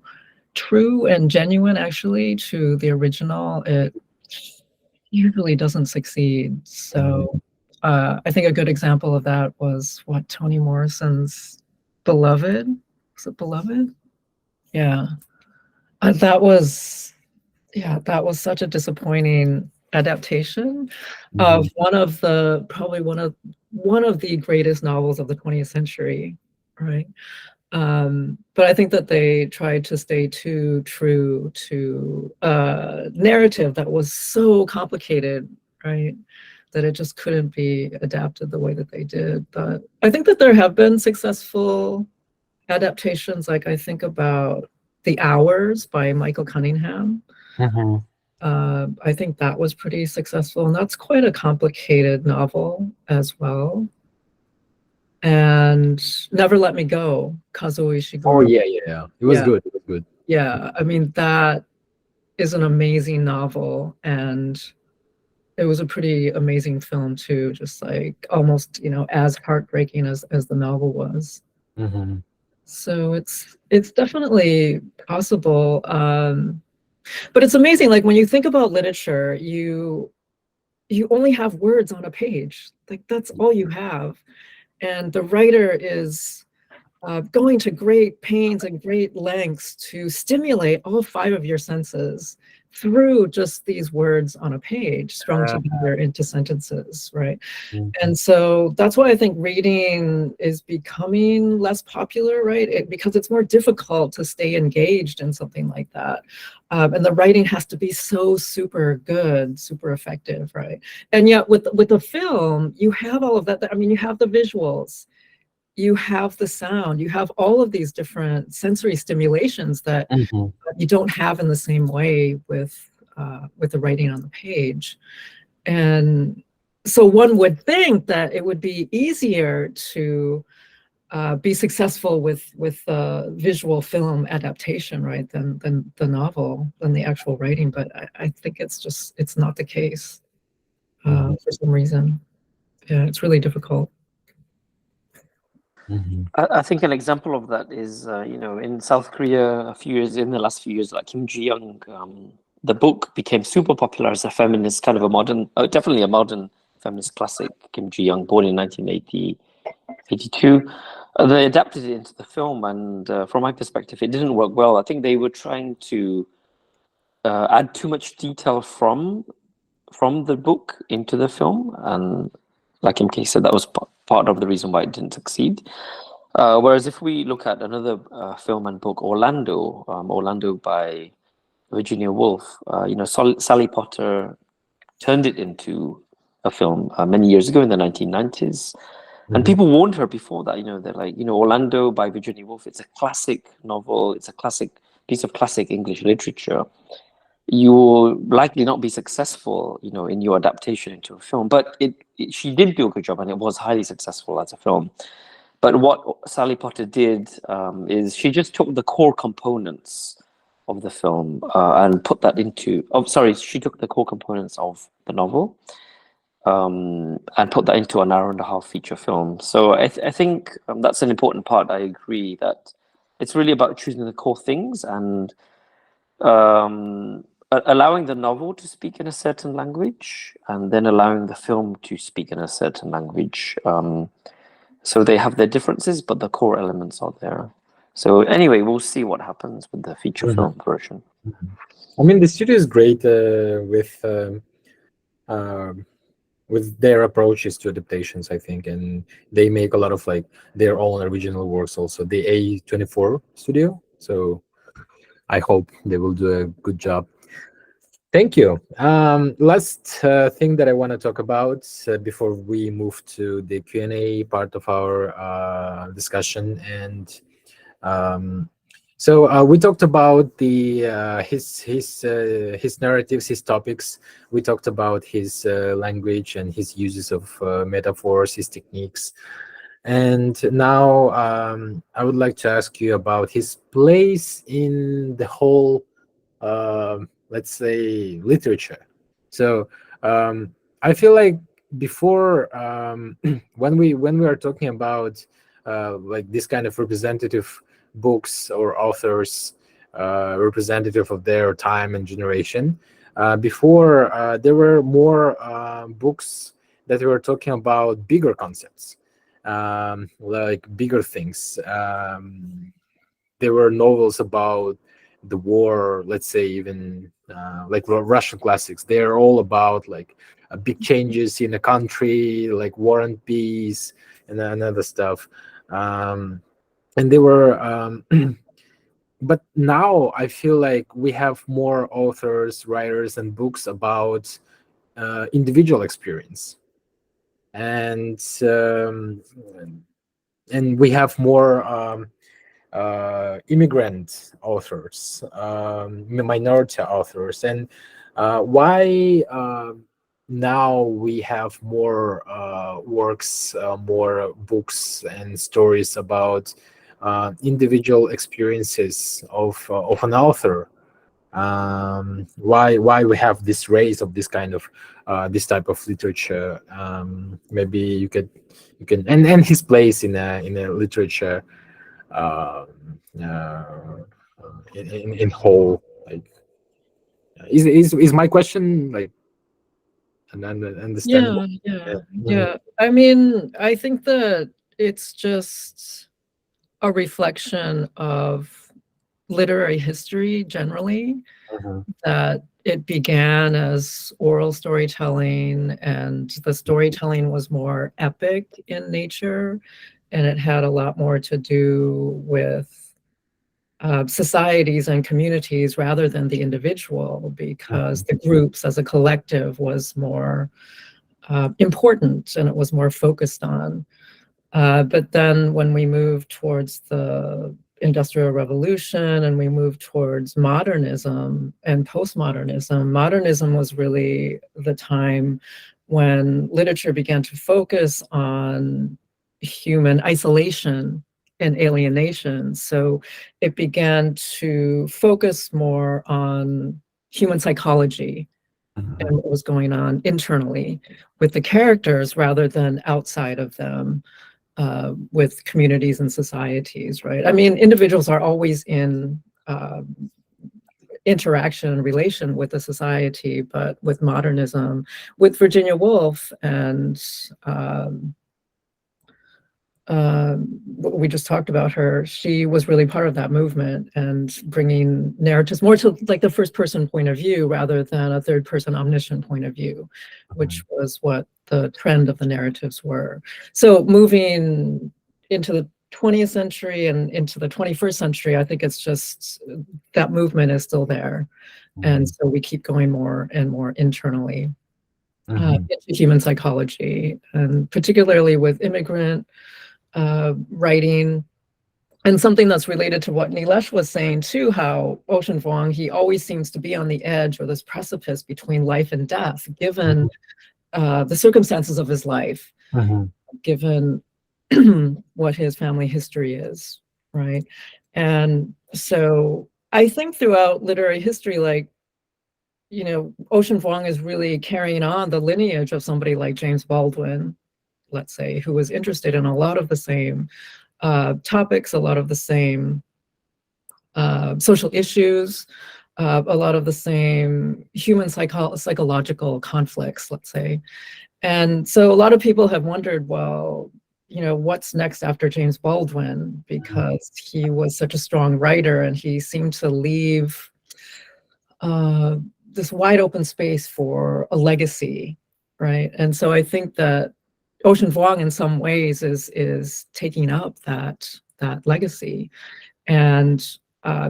true and genuine actually to the original, it usually doesn't succeed. So I think a good example of that was Toni Morrison's Beloved. Was it Beloved? Yeah. That was such a disappointing adaptation of Mhm. one of the greatest novels of the 20th century, right? But I think that they tried to stay too true to a narrative that was so complicated, right? That it just couldn't be adapted the way that they did. But I think that there have been successful adaptations. Like I think about The Hours by Michael Cunningham. Mhm. I think that was pretty successful, and that's quite a complicated novel as well. And Never Let Me Go, Kazuo Oh Ishiguro. yeah. It was Yeah, good. It was good. yeah. I mean, that is an amazing novel, and it was a pretty amazing film too, just like almost, as heartbreaking as the novel was. Mhm. So it's definitely possible. But it's amazing, like when you think about literature, you only have words on a page. Like that's all you have. And the writer is going to great pains and great lengths to stimulate all five of your senses through just these words on a page strung together into sentences, right? Mhm. And so that's why I think reading is becoming less popular, right? Because it's more difficult to stay engaged in something like that. And the writing has to be so super good, super effective, right? And yet with the film, you have all of that. I mean, you have the visuals, you have the sound, you have all of these different sensory stimulations that Mhm. you don't have in the same way with the writing on the page. And so one would think that it would be easier to be successful with visual film adaptation, right, than the novel, than the actual writing. But I think it's not the case Mhm. for some reason. Yeah, it's really difficult. Mhm. I think an example of that is, in South Korea, in the last few years, like Kim Ji-young, the book became super popular as a feminist, kind of a modern, definitely a modern feminist classic. Kim Ji-young, born in 1980, 82. They adapted it into the film, and from my perspective, it didn't work well. I think they were trying to add too much detail from the book into the film, and like MK said, that was part of the reason why it didn't succeed. Whereas if we look at another film and book, Orlando by Virginia Woolf, Sally Potter turned it into a film many years ago in the 1990s. And Mhm. people warned her before that, they're like, Orlando by Virginia Woolf, it's a classic novel, it's a classic piece of classic English literature. You will likely not be successful, in your adaptation into a film. But she did do a good job, and it was highly successful as a film. But what Sally Potter did is she just took the core components of the film and put that into. Oh, sorry, she took the core components of the novel and put that into an hour-and-a-half feature film. So I think that's an important part. I agree that it's really about choosing the core things and allowing the novel to speak in a certain language, and then allowing the film to speak in a certain language. So they have their differences, but the core elements are there. So anyway, we'll see what happens with the feature film version. I mean, the studio is great with their approaches to adaptations, I think, and they make a lot of like their own original works also. The A24 studio, so I hope they will do a good job. Thank you. Last thing that I want to talk about before we move to the Q&A part of our discussion, and so we talked about the his narratives, his topics. We talked about his language and his uses of metaphors, his techniques. And now I would like to ask you about his place in the whole, let's say, literature. So I feel like before, when we are talking about like this kind of representative books or authors, representative of their time and generation, before there were more books that were talking about bigger concepts, like bigger things. There were novels about the war, let's say, even like Russian classics. They're all about like big changes in a country, like war and peace and other stuff. And they were but now I feel like we have more authors, writers, and books about individual experience, and we have more immigrant authors, minority authors. And why now we have more works, more books and stories about individual experiences of an author? Why we have this race of this kind of this type of literature? Maybe you can and his place in a literature in whole, like, is my question like and understandable? Yeah. I mean, I think that it's just a reflection of literary history generally, that it began as oral storytelling, and the storytelling was more epic in nature, and it had a lot more to do with societies and communities rather than the individual, because the groups as a collective was more important and it was more focused on. But then when we moved towards the Industrial Revolution and we moved towards modernism and postmodernism, modernism was really the time when literature began to focus on human isolation and alienation. So it began to focus more on human psychology and what was going on internally with the characters rather than outside of them, with communities and societies, right? I mean, individuals are always in interaction and relation with the society, but with modernism, with Virginia Woolf and we just talked about her, she was really part of that movement and bringing narratives more to like the first person point of view rather than a third person omniscient point of view, which was what the trend of the narratives were. So moving into the 20th century and into the 21st century, I think it's just that movement is still there. And so we keep going more and more internally into human psychology, and particularly with immigrant writing. And something that's related to what Nilesh was saying too, how Ocean Vuong, he always seems to be on the edge or this precipice between life and death, given the circumstances of his life, given what his family history is, right? And so I think throughout literary history, like, you know, Ocean Vuong is really carrying on the lineage of somebody like James Baldwin, let's say, who was interested in a lot of the same topics, a lot of the same social issues, a lot of the same human psychological conflicts, let's say. And so a lot of people have wondered, well, what's next after James Baldwin, because he was such a strong writer and he seemed to leave this wide open space for a legacy, right? And so I think that Ocean Vuong in some ways is taking up that legacy. And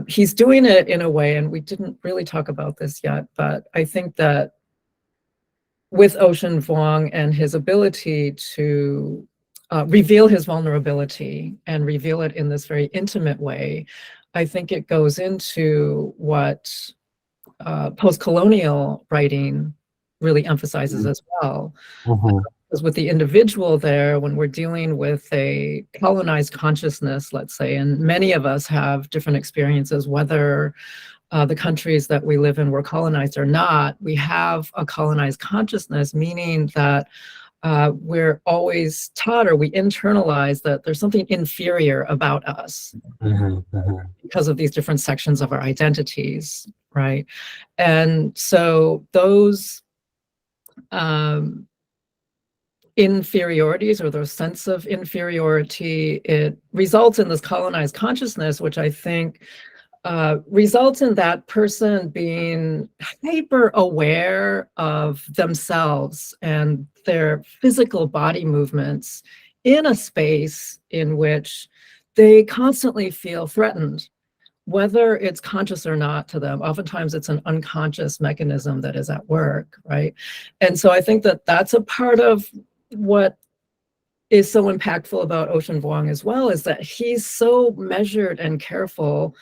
he's doing it in a way, and we didn't really talk about this yet, but I think that with Ocean Vuong and his ability to reveal his vulnerability and reveal it in this very intimate way, I think it goes into what post-colonial writing really emphasizes as well. Because with the individual there, when we're dealing with a colonized consciousness, let's say, and many of us have different experiences, whether the countries that we live in were colonized or not, we have a colonized consciousness, meaning that we're always taught, or we internalize, that there's something inferior about us because of these different sections of our identities, right? And so those inferiorities, or those sense of inferiority, it results in this colonized consciousness, which I think results in that person being hyper aware of themselves and their physical body movements in a space in which they constantly feel threatened, whether it's conscious or not to them. Oftentimes it's an unconscious mechanism that is at work, right? And so I think that that's a part of what is so impactful about Ocean Vuong as well, is that he's so measured and careful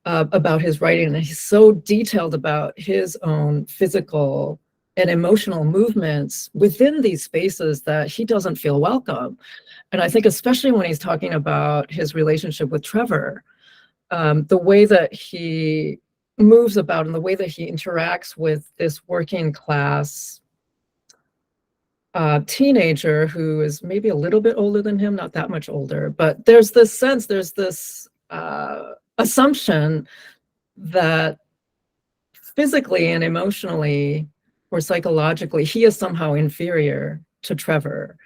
about his writing, and he's so detailed about his own physical and emotional movements within these spaces that he doesn't feel welcome. And I think especially when he's talking about his relationship with Trevor, the way that he moves about and the way that he interacts with this working class teenager who is maybe a little bit older than him, not that much older, but there's this sense, there's this assumption that physically and emotionally or psychologically he is somehow inferior to Trevor.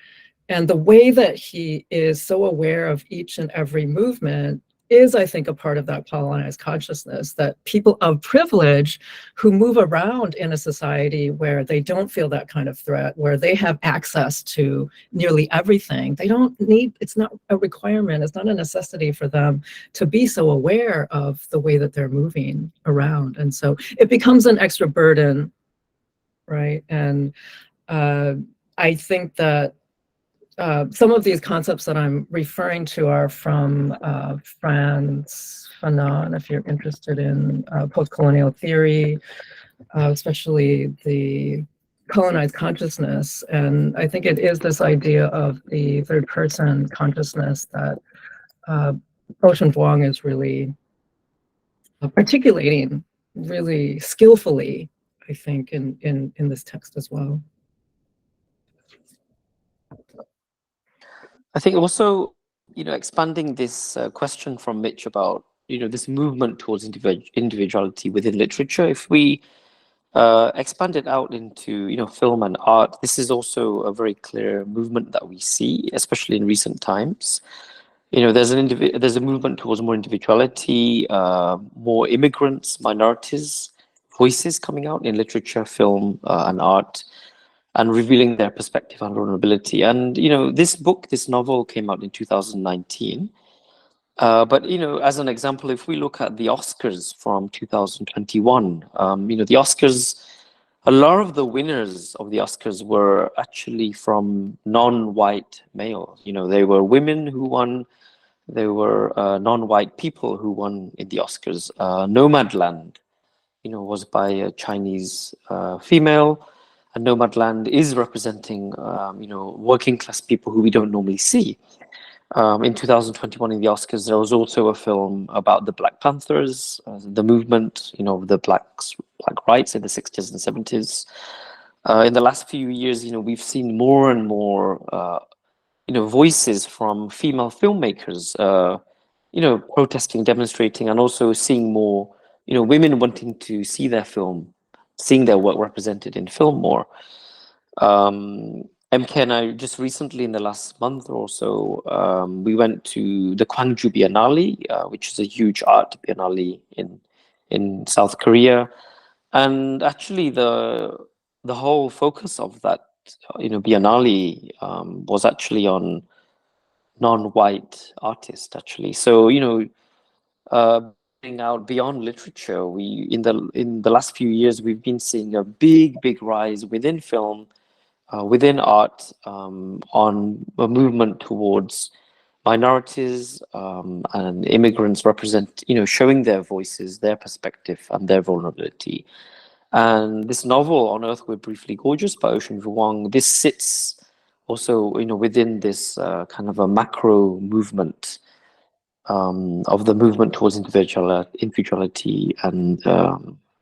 And the way that he is so aware of each and every movement is, I think, a part of that colonized consciousness, that people of privilege who move around in a society where they don't feel that kind of threat, where they have access to nearly everything, they don't need, it's not a requirement, it's not a necessity for them to be so aware of the way that they're moving around. And so it becomes an extra burden, right? And I think that some of these concepts that I'm referring to are from Frantz Fanon, if you're interested in post-colonial theory, especially the colonized consciousness. And I think it is this idea of the third person consciousness that Ocean Vuong is really articulating really skillfully, I think, in this text as well. I think also, expanding this question from Mitch about, this movement towards individuality within literature, if we expand it out into, film and art, this is also a very clear movement that we see, especially in recent times. There's a movement towards more individuality, more immigrants, minorities, voices coming out in literature, film, and art, and revealing their perspective and vulnerability. And, this novel came out in 2019. But, as an example, if we look at the Oscars from 2021, the Oscars, a lot of the winners of the Oscars were actually from non-white males. They were women who won, they were non-white people who won in the Oscars. Nomadland, was by a Chinese female. And Nomadland is representing, working class people who we don't normally see. In 2021 in the Oscars, there was also a film about the Black Panthers, the movement, the black rights in the 60s and 70s. In the last few years, we've seen more and more, voices from female filmmakers, protesting, demonstrating, and also seeing more, women wanting to see their film, seeing their work represented in film more. MK and I just recently, in the last month or so, we went to the Gwangju Biennale, which is a huge art biennale in South Korea, and actually the whole focus of that biennale was actually on non-white artists actually. So out beyond literature, we in the last few years we've been seeing a big rise within film, within art, on a movement towards minorities and immigrants showing their voices, their perspective, and their vulnerability. And this novel, On Earth We're Briefly Gorgeous by Ocean Vuong, this sits also within this kind of a macro movement of the movement towards individuality and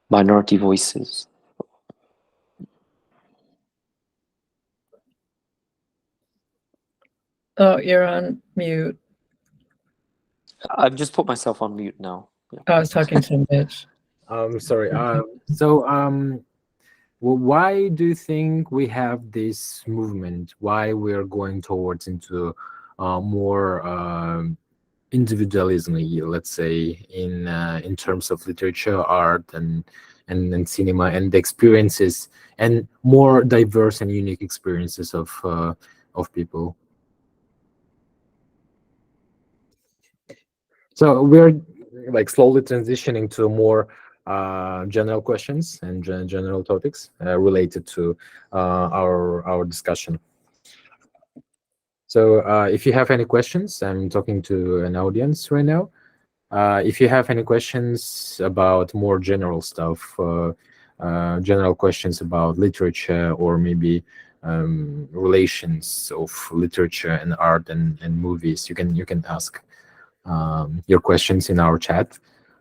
minority voices. Oh, you're on mute. I've just put myself on mute now. Yeah. I was talking to Mitch. Sorry. Well, why do you think we have this movement? Why we're going towards into more individualism, let's say, in terms of literature, art, and cinema, and the experiences, and more diverse and unique experiences of people? So we're like slowly transitioning to more general questions and general topics related to our discussion. So if you have any questions, I'm talking to an audience right now. If you have any questions about more general stuff, general questions about literature, or maybe relations of literature and art and movies, you can ask your questions in our chat.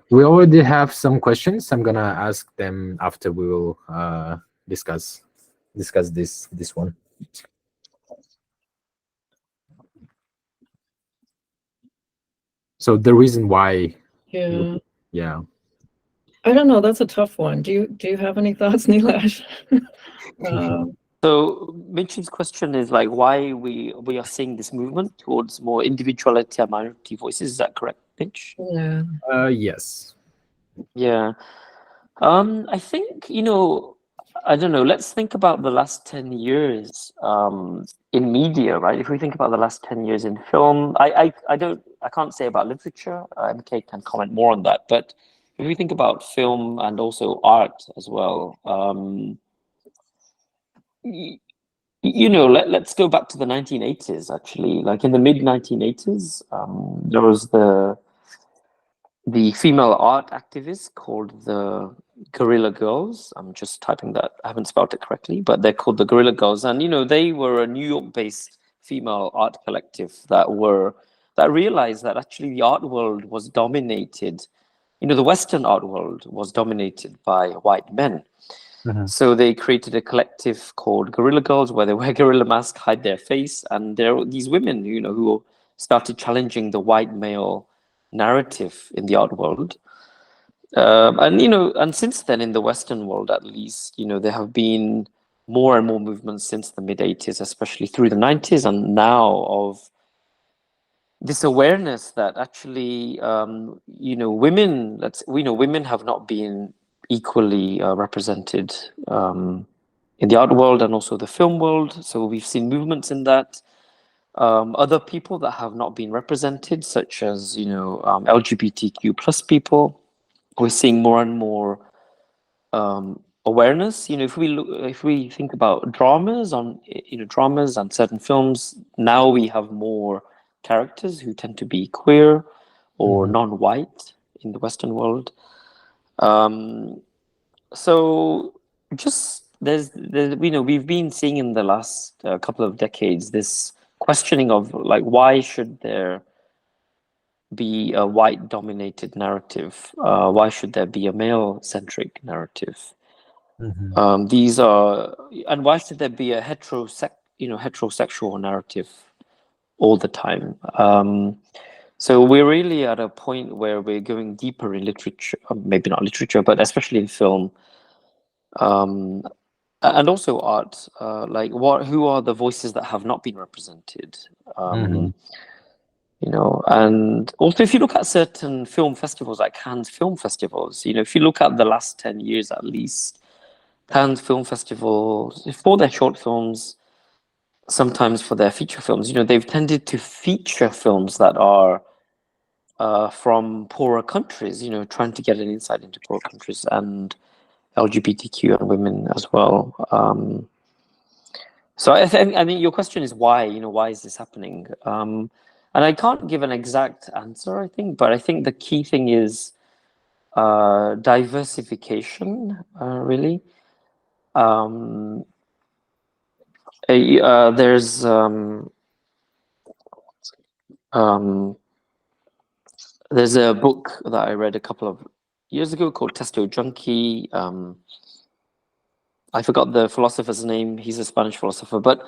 We already have some questions. I'm gonna ask them after we will discuss this one. So the reason why, yeah, I don't know. That's a tough one. Do you have any thoughts, Nilesh? So Michil's question is like why we are seeing this movement towards more individuality and minority voices. Is that correct, Mitch? Yeah. Yes. Yeah. I think, I don't know, let's think about the last 10 years in media, right? If we think about the last 10 years in film, I can't say about literature. MK can comment more on that. But if we think about film and also art as well, let's go back to the 1980s, actually. Like in the mid 1980s, there was the female art activist called the Guerrilla Girls. I'm just typing that. I haven't spelled it correctly, but they're called the Guerrilla Girls. And, they were a New York-based female art collective that realized that actually the art world was dominated, the Western art world was dominated by white men. So they created a collective called Guerrilla Girls, where they wear gorilla masks, hide their face. And there are these women, who started challenging the white male narrative in the art world. And since then, in the Western world, at least, there have been more and more movements since the mid 80s, especially through the 90s and now, of this awareness that actually, women, women have not been equally represented in the art world and also the film world. So we've seen movements in that. Other people that have not been represented, such as LGBTQ plus people, we're seeing more and more awareness. If we think about dramas and certain films, now we have more characters who tend to be queer or non-white in the Western world. So just there's we've been seeing in the last couple of decades this questioning of like, why should there be a white dominated narrative? Why should there be a male centric narrative? These are, and why should there be a heterosexual narrative all the time? So we're really at a point where we're going deeper in literature, maybe not literature, but especially in film. And also art, like who are the voices that have not been represented? Mhm. You know, and also if you look at certain film festivals, like Cannes Film Festivals, you know, if you look at the last 10 years at least, Cannes Film Festivals, for their short films, sometimes for their feature films, you know, they've tended to feature films that are from poorer countries, you know, trying to get an insight into poorer countries and LGBTQ and women as well. So I mean, your question is why, you know, why is this happening? And I can't give an exact answer, I think, but I think the key thing is diversification, really. Um, there's um, there's a book that I read a couple of years ago called Testo Junkie. I forgot the philosopher's name. He's a Spanish philosopher, but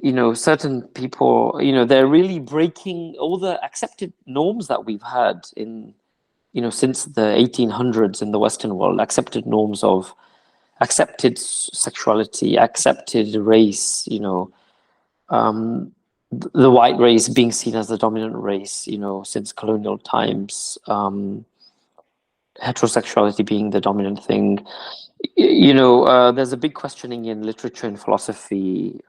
you know, certain people, you know, they're really breaking all the accepted norms that we've had in, you know, since the 1800s in the Western world, accepted norms of accepted sexuality, accepted race, you know, the white race being seen as the dominant race, you know, since colonial times, heterosexuality being the dominant thing. You know, there's a big questioning in literature and philosophy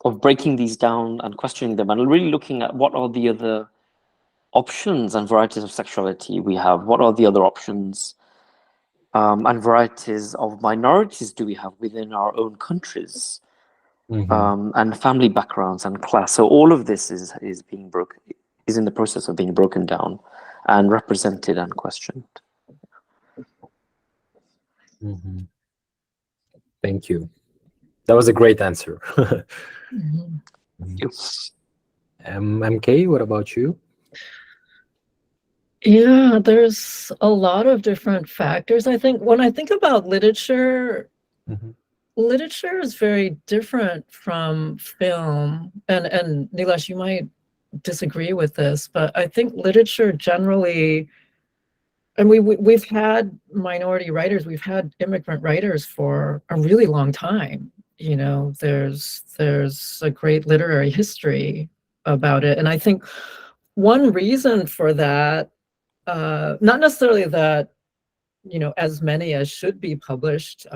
of breaking these down and questioning them and really looking at what are the other options and varieties of sexuality we have, what are the other options and varieties of minorities do we have within our own countries, and family backgrounds and class. So all of this is being is in the process of being broken down and represented and questioned. Mhm. Thank you. That was a great answer. Mhm. MK, what about you? Yeah, there's a lot of different factors. I think when I think about literature, Mhm. literature is very different from film. And Nilesh, you might disagree with this, but I think literature generally, and we've had minority writers, we've had immigrant writers for a really long time. You know, there's a great literary history about it. And I think one reason for that, not necessarily that, you know, as many as should be published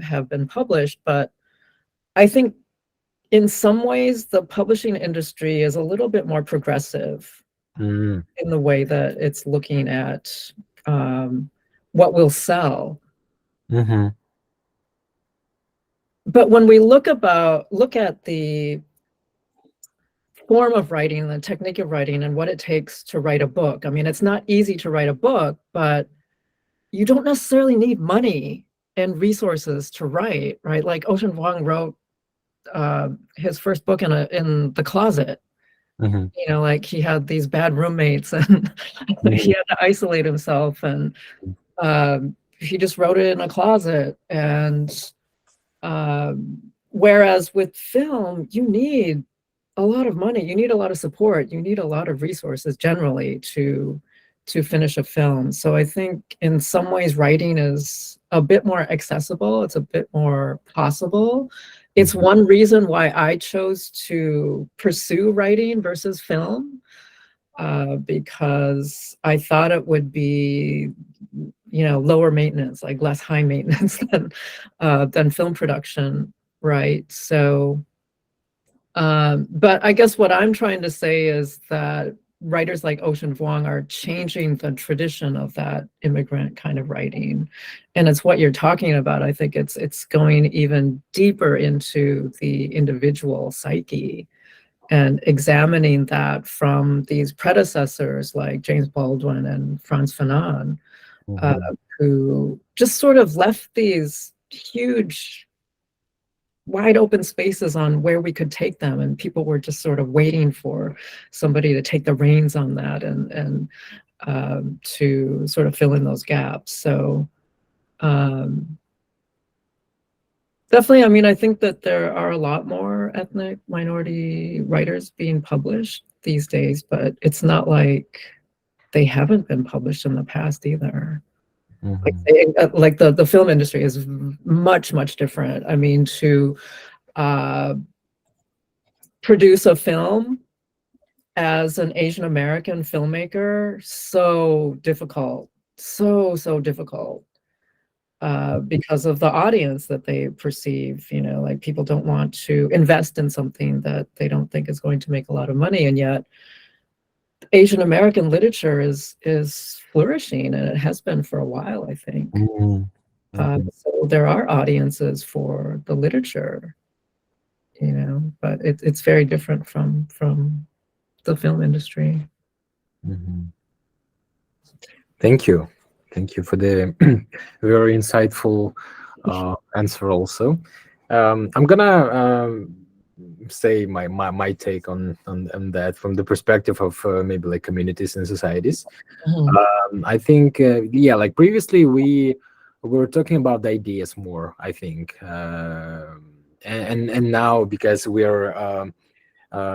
have been published, but I think in some ways the publishing industry is a little bit more progressive Mm. in the way that it's looking at what will sell. Mhm. But when we look at the form of writing and the technique of writing and what it takes to write a book, I mean, it's not easy to write a book, but you don't necessarily need money and resources to write, right? Like Ocean Vuong wrote his first book in the closet. Mhm. You know, like he had these bad roommates and he had to isolate himself, and he just wrote it in a closet. And whereas with film, you need a lot of money, you need a lot of support, you need a lot of resources generally to finish a film. So I think in some ways writing is a bit more accessible, it's a bit more possible. It's one reason why I chose to pursue writing versus film, because I thought it would be, you know, lower maintenance, like less high maintenance than film production, right? So but I guess what I'm trying to say is that writers like Ocean Vuong are changing the tradition of that immigrant kind of writing. And it's what you're talking about. I think it's going even deeper into the individual psyche and examining that from these predecessors like James Baldwin and Frantz Fanon, who just sort of left these huge wide open spaces on where we could take them, and people were just sort of waiting for somebody to take the reins on that and to sort of fill in those gaps. So definitely, I mean, I think that there are a lot more ethnic minority writers being published these days, but it's not like they haven't been published in the past either. Like the film industry is much different. I mean, to produce a film as an Asian American filmmaker, so difficult, so difficult, because of the audience that they perceive. You know, like people don't want to invest in something that they don't think is going to make a lot of money, and yet Asian American literature is flourishing, and it has been for a while, I think. So there are audiences for the literature, you know, but it's very different from the film industry. Thank you for the very insightful answer. Also, I'm gonna say my take on that from the perspective of maybe like communities and societies. I think yeah, like previously we were talking about the ideas more, I think, and now because we are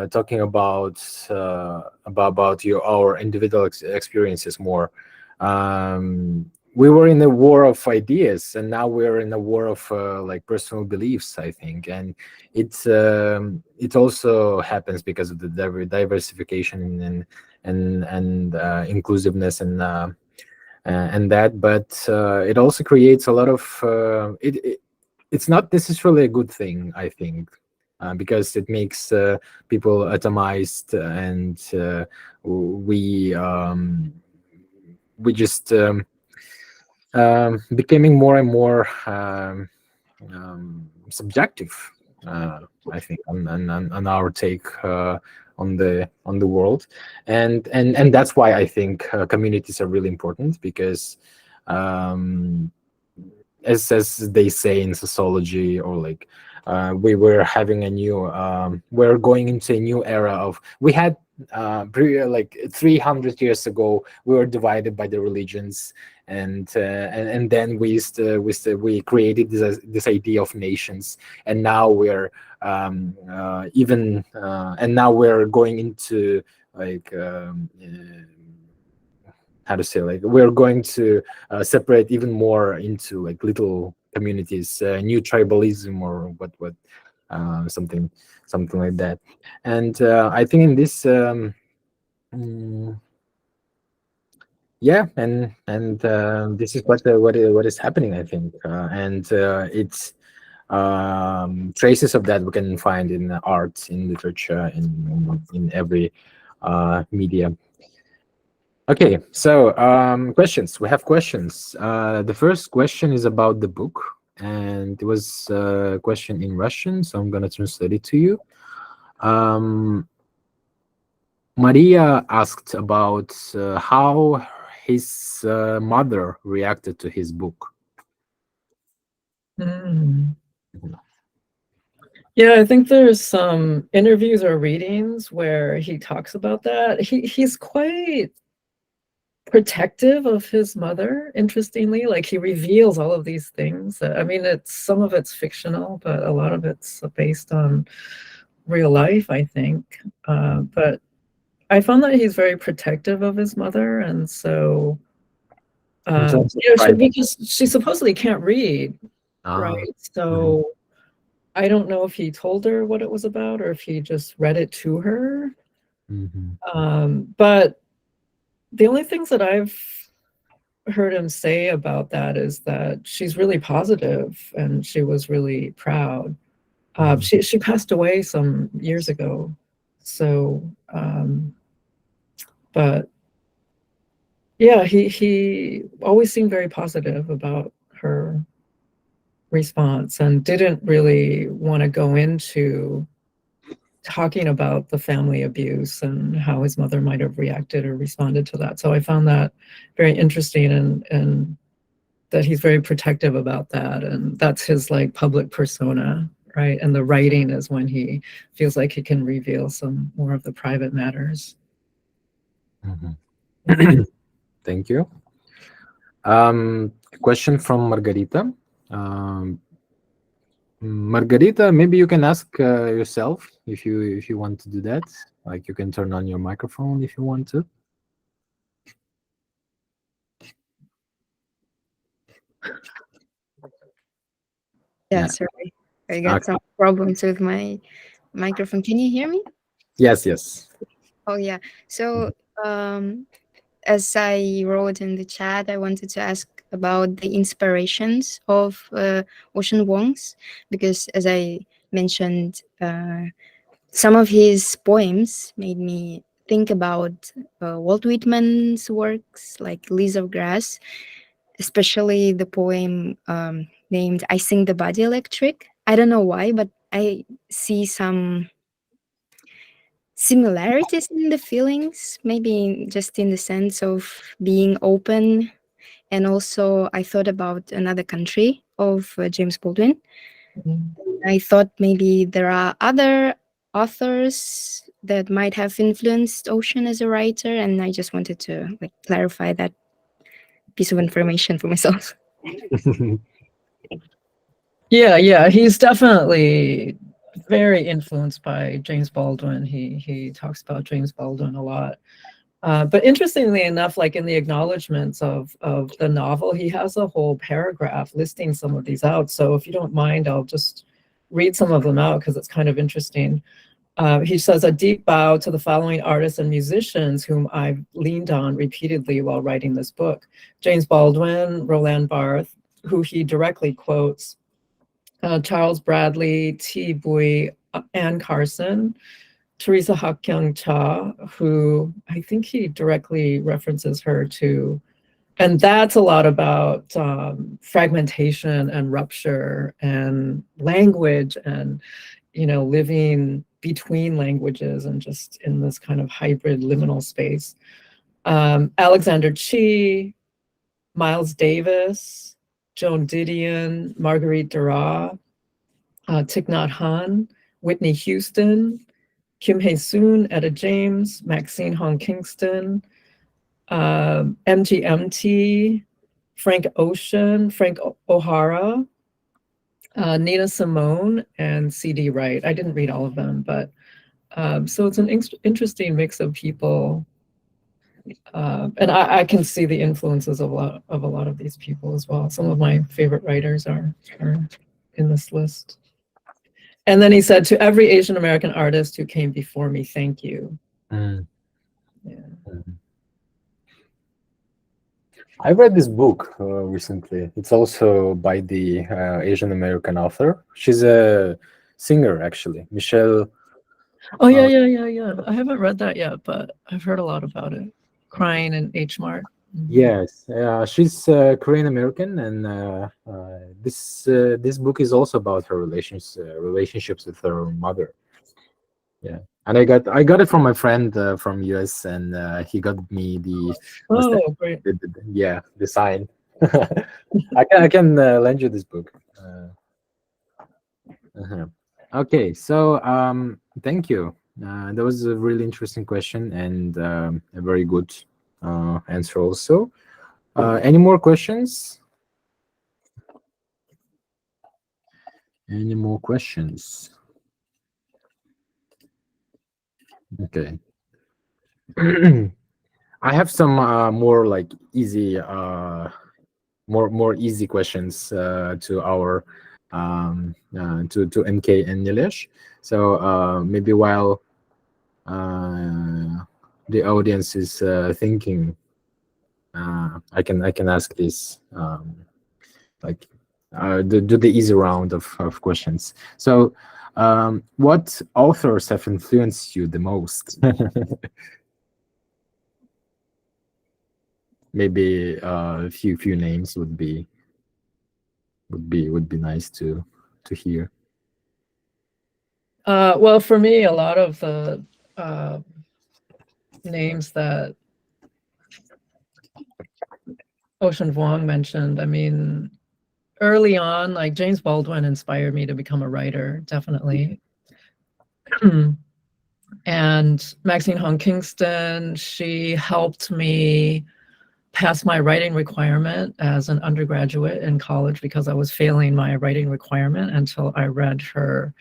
talking about our individual experiences more. We were in a war of ideas, and now we're in a war of like personal beliefs, I think, and it also happens because of the diversification and inclusiveness and that, but it also creates a lot of it's not necessarily a good thing, I think. Because it makes people atomized, and we just becoming more and more subjective. I think on our take on the world, and that's why I think communities are really important, because as they say in sociology, or like we were having a new we're going into a new era of, we had like 300 years ago we were divided by the religions, and then we created this idea of nations, and now we're even and now we're going into like how to say, like we're going to separate even more into like little communities, new tribalism, or what something like that. And I think in this yeah, and this is what is happening, I think, and it's traces of that we can find in art, in literature, in every media. Okay, so questions. We have questions. The first question is about the book, and it was a question in Russian, so I'm gonna translate it to you. Maria asked about how his mother reacted to his book. Yeah, I think there's some interviews or readings where he talks about that. He's quite protective of his mother, interestingly. Like, he reveals all of these things. I mean, some of it's fictional, but a lot of it's based on real life, I think. But I found that he's very protective of his mother, and so because she supposedly can't read, right? So I don't know if he told her what it was about, or if he just read it to her. But the only things that I've heard him say about that is that she's really positive, and she was really proud. She passed away some years ago, so but yeah, he always seemed very positive about her response, and didn't really want to go into talking about the family abuse and how his mother might have reacted or responded to that. So I found that very interesting, and that he's very protective about that, and that's his like public persona, right? And the writing is when he feels like he can reveal some more of the private matters. Thank you. A question from Margarita. Margarita, maybe you can ask yourself if you want to do that. Like, you can turn on your microphone if you want to. Yeah, Yeah. sorry. I got Okay. some problems with my microphone. Can you hear me? Yes, yes. Oh, yeah. So, as I wrote in the chat, I wanted to ask about the inspirations of Ocean Vuong's, because as I mentioned, some of his poems made me think about Walt Whitman's works like Leaves of Grass, especially the poem named I Sing the Body Electric. I don't know why, but I see some similarities in the feelings, maybe just in the sense of being open. And also, I thought about Another Country of James Baldwin. Mhm. I thought maybe there are other authors that might have influenced Ocean as a writer, and I just wanted to like clarify that piece of information for myself. Yeah, he's definitely very influenced by James Baldwin. He talks about James Baldwin a lot. But interestingly enough, like in the acknowledgments of the novel, he has a whole paragraph listing some of these out. So if you don't mind, I'll just read some of them out because it's kind of interesting. He says, a deep bow to the following artists and musicians whom I've leaned on repeatedly while writing this book. James Baldwin, Roland Barthes, who he directly quotes, Charles Bradley, T. Bui, Anne Carson, Teresa Hakkyung Cha, who I think he directly references her to. And that's a lot about fragmentation and rupture and language and, living between languages and just in this kind of hybrid liminal space. Alexander Chee, Miles Davis, Joan Didion, Marguerite Duras, Thich Nhat Hanh, Whitney Houston, Kim Hae-soon, Etta James, Maxine Hong Kingston, MGMT, Frank Ocean, Frank O'Hara, Nina Simone, and C.D. Wright. I didn't read all of them, but so it's an interesting mix of people. And I can see the influences of a lot of these people as well. Some of my favorite writers are in this list. And then he said, to every Asian American artist who came before me, thank you. Mm. Yeah. I read this book recently. It's also by the Asian American author. She's a singer, actually, Michil. Oh, yeah. I haven't read that yet, but I've heard a lot about it. Crying in H Mart. Yes, she's Korean American, and this book is also about her relationships with her mother. Yeah, and I got it from my friend from US, and he got me the Great. the sign. I can lend you this book. Okay, so thank you. That was a really interesting question and a very good answer also. Any more questions? Any more questions? Okay. I have some more like easy, more easy questions to our to MK and Nilesh. So maybe while the audience is thinking, I can ask this like do the easy round of questions. So what authors have influenced you the most? Maybe a few names would be nice to hear. Well, for me, a lot of the names that Ocean Vuong mentioned, I mean, early on, like James Baldwin inspired me to become a writer, definitely. And Maxine Hong Kingston, she helped me pass my writing requirement as an undergraduate in college because I was failing my writing requirement until I read her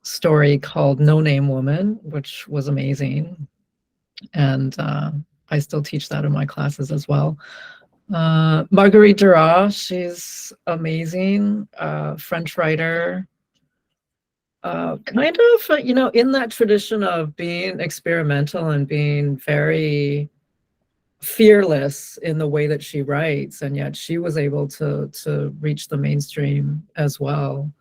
story called No Name Woman, which was amazing. And I still teach that in my classes as well. Marguerite Duras, she's amazing, French writer. Kind of, in that tradition of being experimental and being very fearless in the way that she writes, and yet she was able to reach the mainstream as well.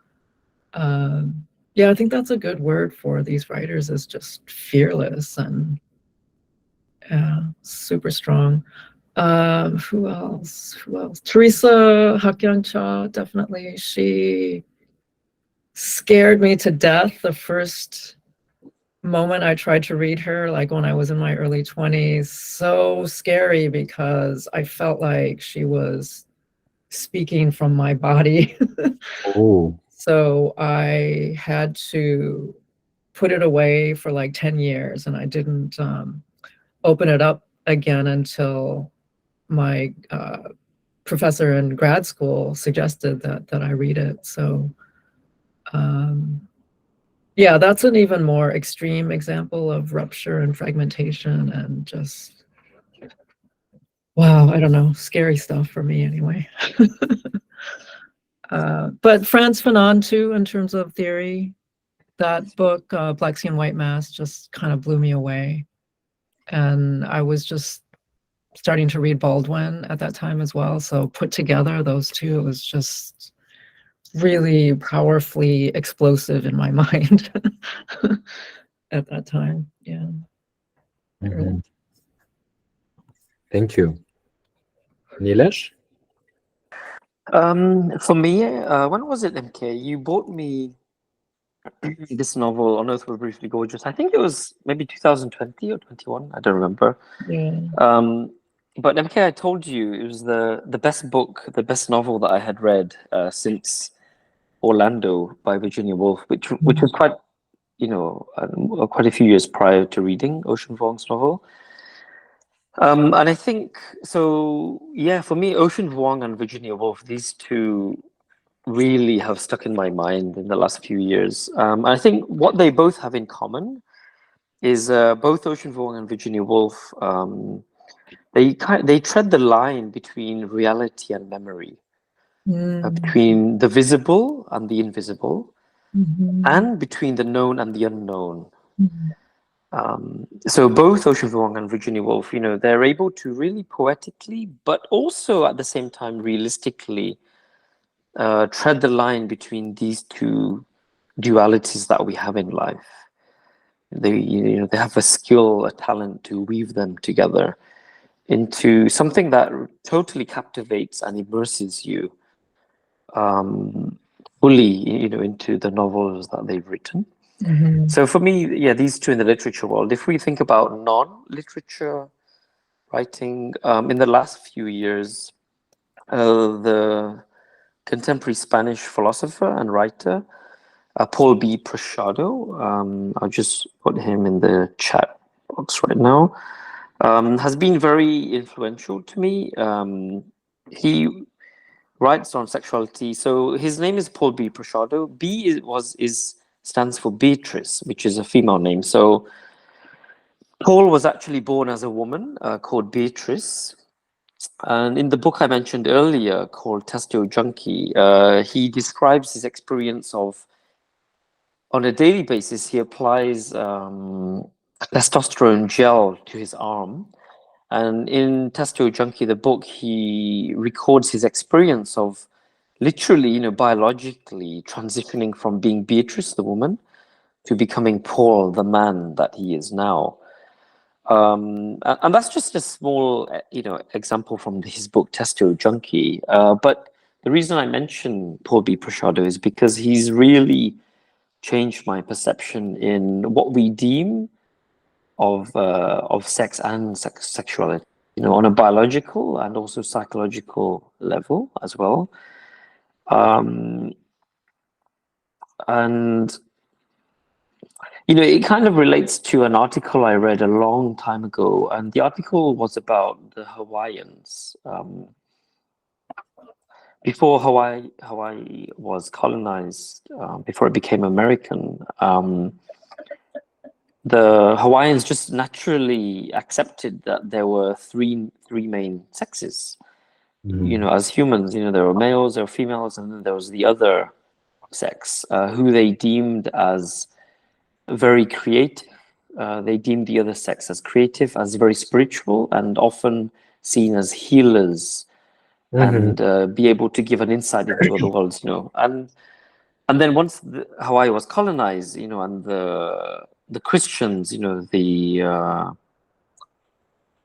Yeah, I think that's a good word for these writers, is just fearless and super strong. Who else? Teresa Hakyancha, definitely. She scared me to death the first moment I tried to read her, like when I was in my early 20s. So scary, because I felt like she was speaking from my body. Oh. So I had to put it away for like 10 years, and I didn't open it up again until my professor in grad school suggested that I read it. So yeah, that's an even more extreme example of rupture and fragmentation and just, wow, I don't know, scary stuff for me anyway. But Frantz Fanon too, in terms of theory, that book, Black Sea and White Mass, just kind of blew me away. And I was just starting to read Baldwin at that time as well. So put together those two, it was just really powerfully explosive in my mind at that time. Yeah. Mhm. Thank you. Nilesh? For me, when was it, MK? You bought me this novel, On Earth We're Briefly Gorgeous. I think it was maybe 2020 or 21. I don't remember. Yeah. But MK, I told you it was the best book, the best novel that I had read since Orlando by Virginia Woolf, which was quite, quite a few years prior to reading Ocean Vuong's novel. And I think so. Yeah, for me, Ocean Vuong and Virginia Woolf, these two really have stuck in my mind in the last few years. I think what they both have in common is both Ocean Vuong and Virginia Woolf. They tread the line between reality and memory, between the visible and the invisible, and between the known and the unknown. So both Ocean Vuong and Virginia Woolf, they're able to really poetically, but also at the same time realistically, tread the line between these two dualities that we have in life. They have a skill, a talent to weave them together into something that totally captivates and immerses you fully, into the novels that they've written. So for me, yeah, these two in the literature world. If we think about non-literature writing, in the last few years, the contemporary Spanish philosopher and writer, Paul B. Preciado, I'll just put him in the chat box right now, has been very influential to me. He writes on sexuality. So his name is Paul B. Preciado. B stands for Beatrice, which is a female name. So Paul was actually born as a woman called Beatrice. And in the book I mentioned earlier called Testo Junkie, he describes his experience of, on a daily basis, he applies testosterone gel to his arm. And in Testo Junkie, the book, he records his experience of literally, biologically transitioning from being Beatrice, the woman, to becoming Paul, the man that he is now. And that's just a small, example from his book, Testo Junkie. But the reason I mention Paul B. Preciado is because he's really changed my perception in what we deem of sex and sexuality, on a biological and also psychological level as well. And it kind of relates to an article I read a long time ago, and the article was about the Hawaiians. Before Hawaii was colonized, before it became American, the Hawaiians just naturally accepted that there were three main sexes. you know, as humans, you know, there were males, there were females, and then there was the other sex, who they deemed as very creative. They deemed the other sex as creative, as very spiritual, and often seen as healers, and be able to give an insight into other worlds, you know. And then once Hawaii was colonized, you know, and the Christians, you know,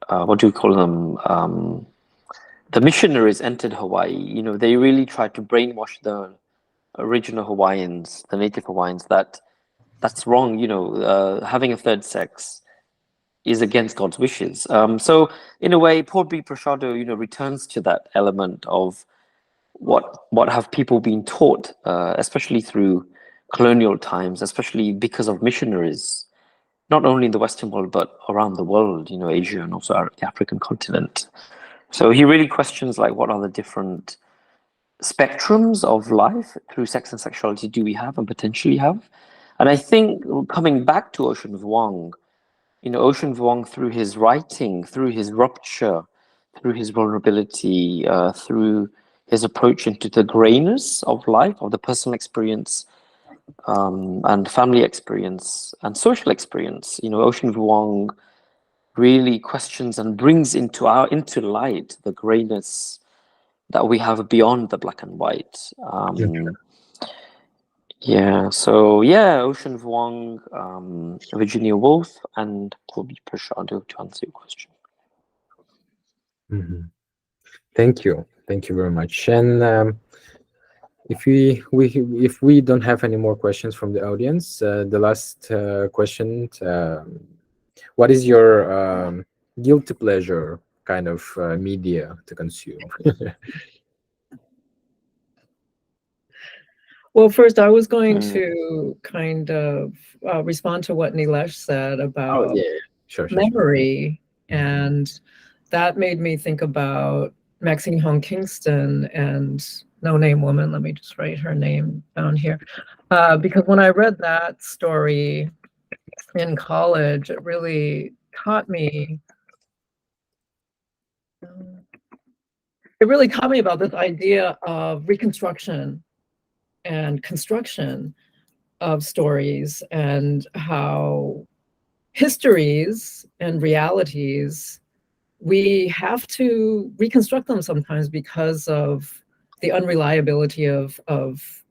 what do we call them? The missionaries entered Hawaii. You know, they really tried to brainwash the original Hawaiians, the native Hawaiians, that that's wrong. You know, having a third sex is against God's wishes. So in a way, Paul B. Prashado, you know, returns to that element of what have people been taught, especially through colonial times, especially because of missionaries, not only in the Western world but around the world. You know, Asia and also the African continent. So he really questions, like, what are the different spectrums of life through sex and sexuality do we have and potentially have? And I think coming back to Ocean Vuong, you know, Ocean Vuong, through his writing, through his rupture, through his vulnerability, through his approach into the grayness of life, of the personal experience, and family experience and social experience, you know, Ocean Vuong really questions and brings into light the grayness that we have beyond the black and white. Yeah, so yeah, Ocean Vuong, Virginia Woolf, and Kobe Prashado, to answer your question. Thank you very much. And if we don't have any more questions from the audience, the last question: what is your guilty pleasure kind of media to consume? Well, first, I was going to kind of respond to what Nilesh said about Sure. memory, and that made me think about Maxine Hong Kingston and No Name Woman. Let me just write her name down here, because when I read that story in college, it really taught me. It really taught me about this idea of reconstruction and construction of stories, and how histories and realities, we have to reconstruct them sometimes because of the unreliability of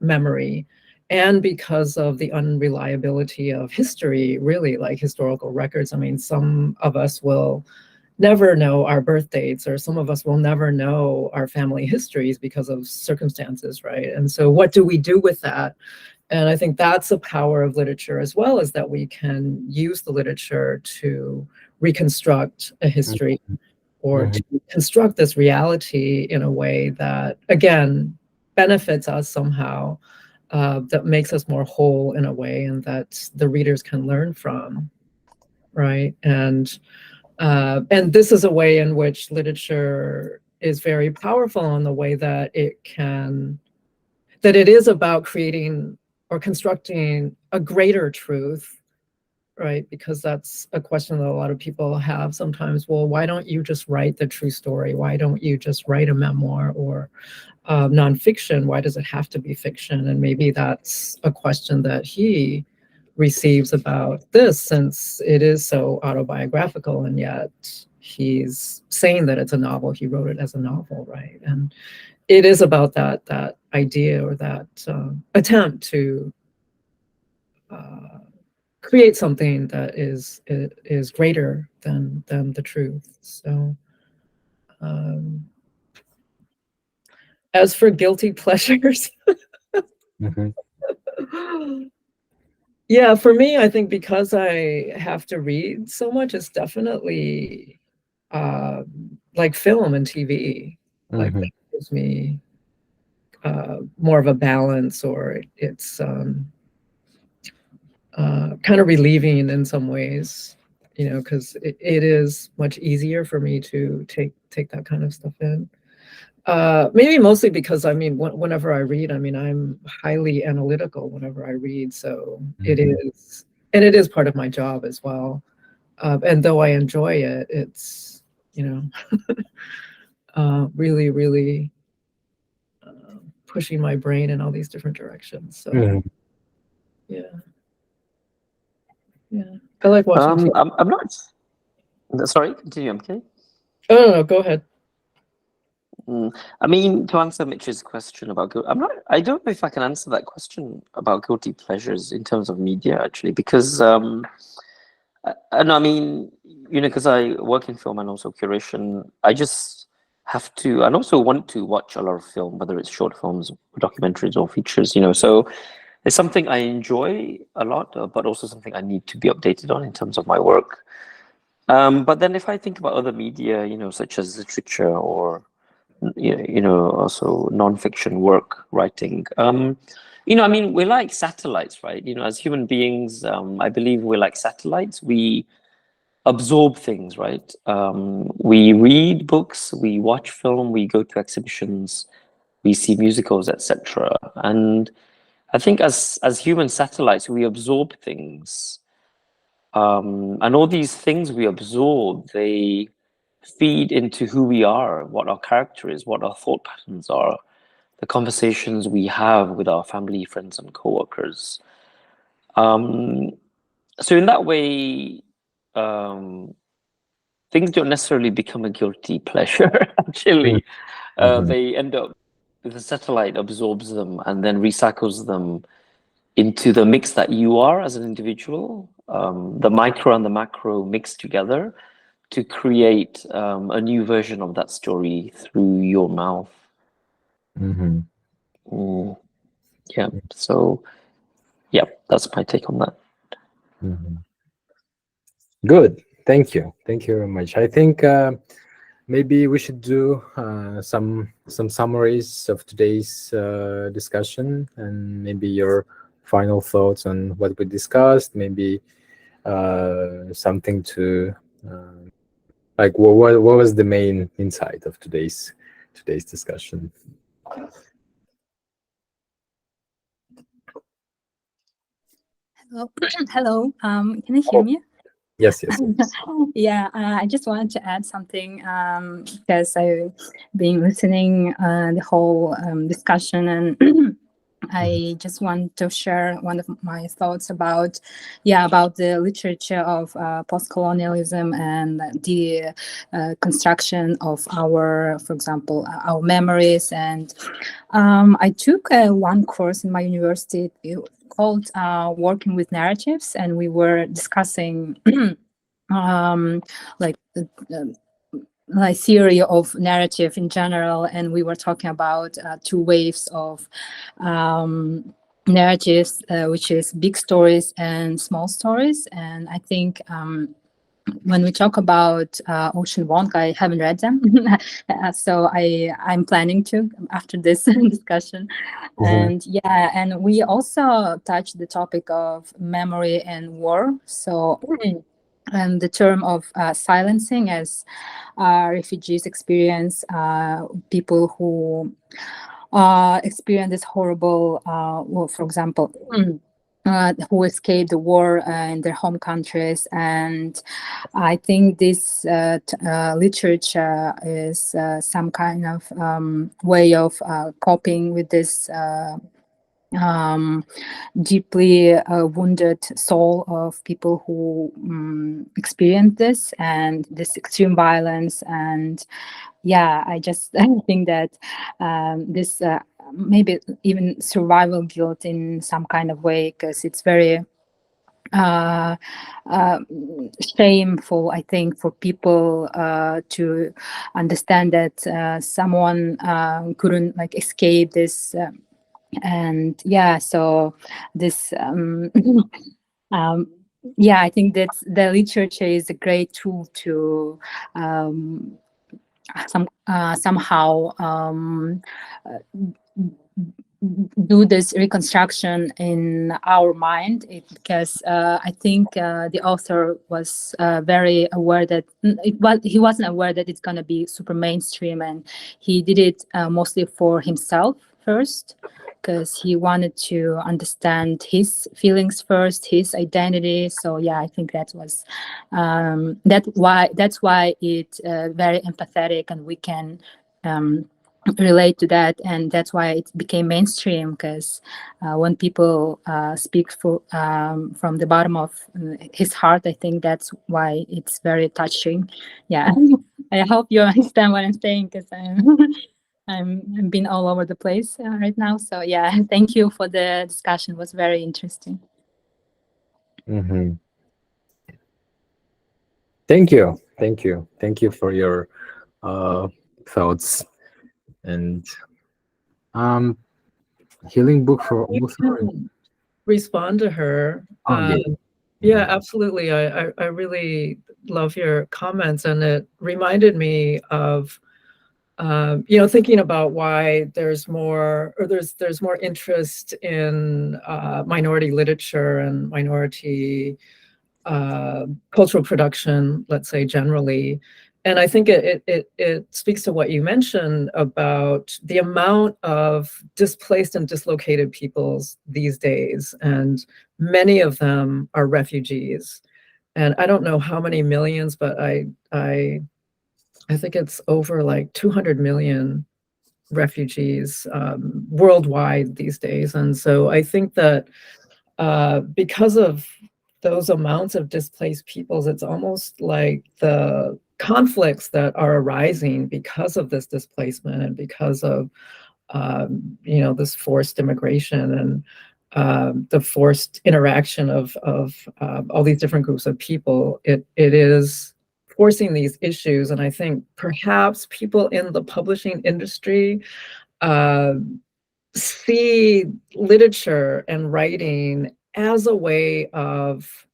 memory, and because of the unreliability of history, really, like historical records. I mean, some of us will never know our birth dates, or some of us will never know our family histories because of circumstances, right? And so what do we do with that? And I think that's the power of literature as well, is that we can use the literature to reconstruct a history, or to construct this reality in a way that, again, benefits us somehow, that makes us more whole in a way, and that the readers can learn from, right? And this is a way in which literature is very powerful, in the way that it is about creating or constructing a greater truth, right? Because that's a question that a lot of people have sometimes. Well, why don't you just write the true story? Why don't you just write a memoir or nonfiction? Why does it have to be fiction? And maybe that's a question that he receives about this, since it is so autobiographical, and yet he's saying that it's a novel. He wrote it as a novel, right? And it is about that idea, or that attempt to create something that is greater than the truth. So as for guilty pleasures, yeah, for me, I think because I have to read so much, it's definitely like film and TV. Like, that gives me more of a balance, or it's kind of relieving in some ways, you know, because it is much easier for me to take that kind of stuff in. Maybe mostly because, I mean, whenever I read, I mean, I'm highly analytical whenever I read, so it is, and it is part of my job as well. And though I enjoy it, it's, you know, really, really pushing my brain in all these different directions. So yeah, I like watching. I'm not. Sorry, continue, MK. Oh no, go ahead. I mean, to answer Mitch's question about guilt, I don't know if I can answer that question about guilty pleasures in terms of media, actually, because and I mean, because I work in film and also curation, I just have to, and also want to watch a lot of film, whether it's short films, documentaries, or features. So it's something I enjoy a lot, but also something I need to be updated on in terms of my work. But then, if I think about other media, such as literature or also non-fiction work writing. I mean, we're like satellites, right? As human beings, I believe we're like satellites. We absorb things, right? We read books, we watch film, we go to exhibitions, we see musicals, etc. And I think as human satellites, we absorb things. And all these things we absorb, they feed into who we are, what our character is, what our thought patterns are, the conversations we have with our family, friends, and coworkers. So in that way, things don't necessarily become a guilty pleasure. Actually, they end up, the satellite absorbs them and then recycles them into the mix that you are as an individual. The micro and the macro mix together to create a new version of that story through your mouth. Yeah. So, yeah, that's my take on that. Good. Thank you. Thank you very much. I think maybe we should do some summaries of today's discussion, and maybe your final thoughts on what we discussed. Maybe something to like what was the main insight of today's discussion? Hello. Hello. Can you hear me? Yes. Yeah, I just wanted to add something because I've been listening the whole discussion, and I just want to share one of my thoughts about the literature of post-colonialism and the construction of our, for example, our memories. And I took one course in my university called Working with Narratives, and we were discussing like theory of narrative in general, and we were talking about two waves of narratives, which is big stories and small stories. And I think when we talk about Ocean Vuong, I haven't read them, so I'm planning to after this discussion. And and we also touched the topic of memory and war. So and the term of silencing, as refugees experience, people who experience this horrible, well, for example, who escaped the war in their home countries. And I think this literature is some kind of way of coping with this deeply wounded soul of people who experience this and this extreme violence. And I just think that this maybe even survival guilt in some kind of way, because it's very shameful, I think, for people to understand that someone couldn't escape this. And so this I think that the literature is a great tool to somehow do this reconstruction in our mind, because I think the author was very aware that he wasn't aware that it's going to be super mainstream, and he did it mostly for himself first, because he wanted to understand his feelings first, his identity. So I think that was that's why it's very empathetic, and we can relate to that, and that's why it became mainstream, because when people speak from the bottom of his heart, I think that's why it's very touching. Yeah. I hope you understand what I'm saying, because I'm been all over the place right now. So yeah, thank you for the discussion. It was very interesting. Mm-hmm. Thank you. Thank you. Thank you for your thoughts. And healing book for I author. can respond to her. Oh, yeah. Yeah, absolutely. I really love your comments, and it reminded me of thinking about why there's more interest in minority literature and minority cultural production, let's say generally. And I think it speaks to what you mentioned about the amount of displaced and dislocated peoples these days, and many of them are refugees. And I don't know how many millions, but I think it's over like 200 million refugees worldwide these days. And so I think that because of those amounts of displaced peoples, it's almost like the conflicts that are arising because of this displacement and because of this forced immigration and the forced interaction of all these different groups of people. It is forcing these issues, and I think perhaps people in the publishing industry see literature and writing as a way of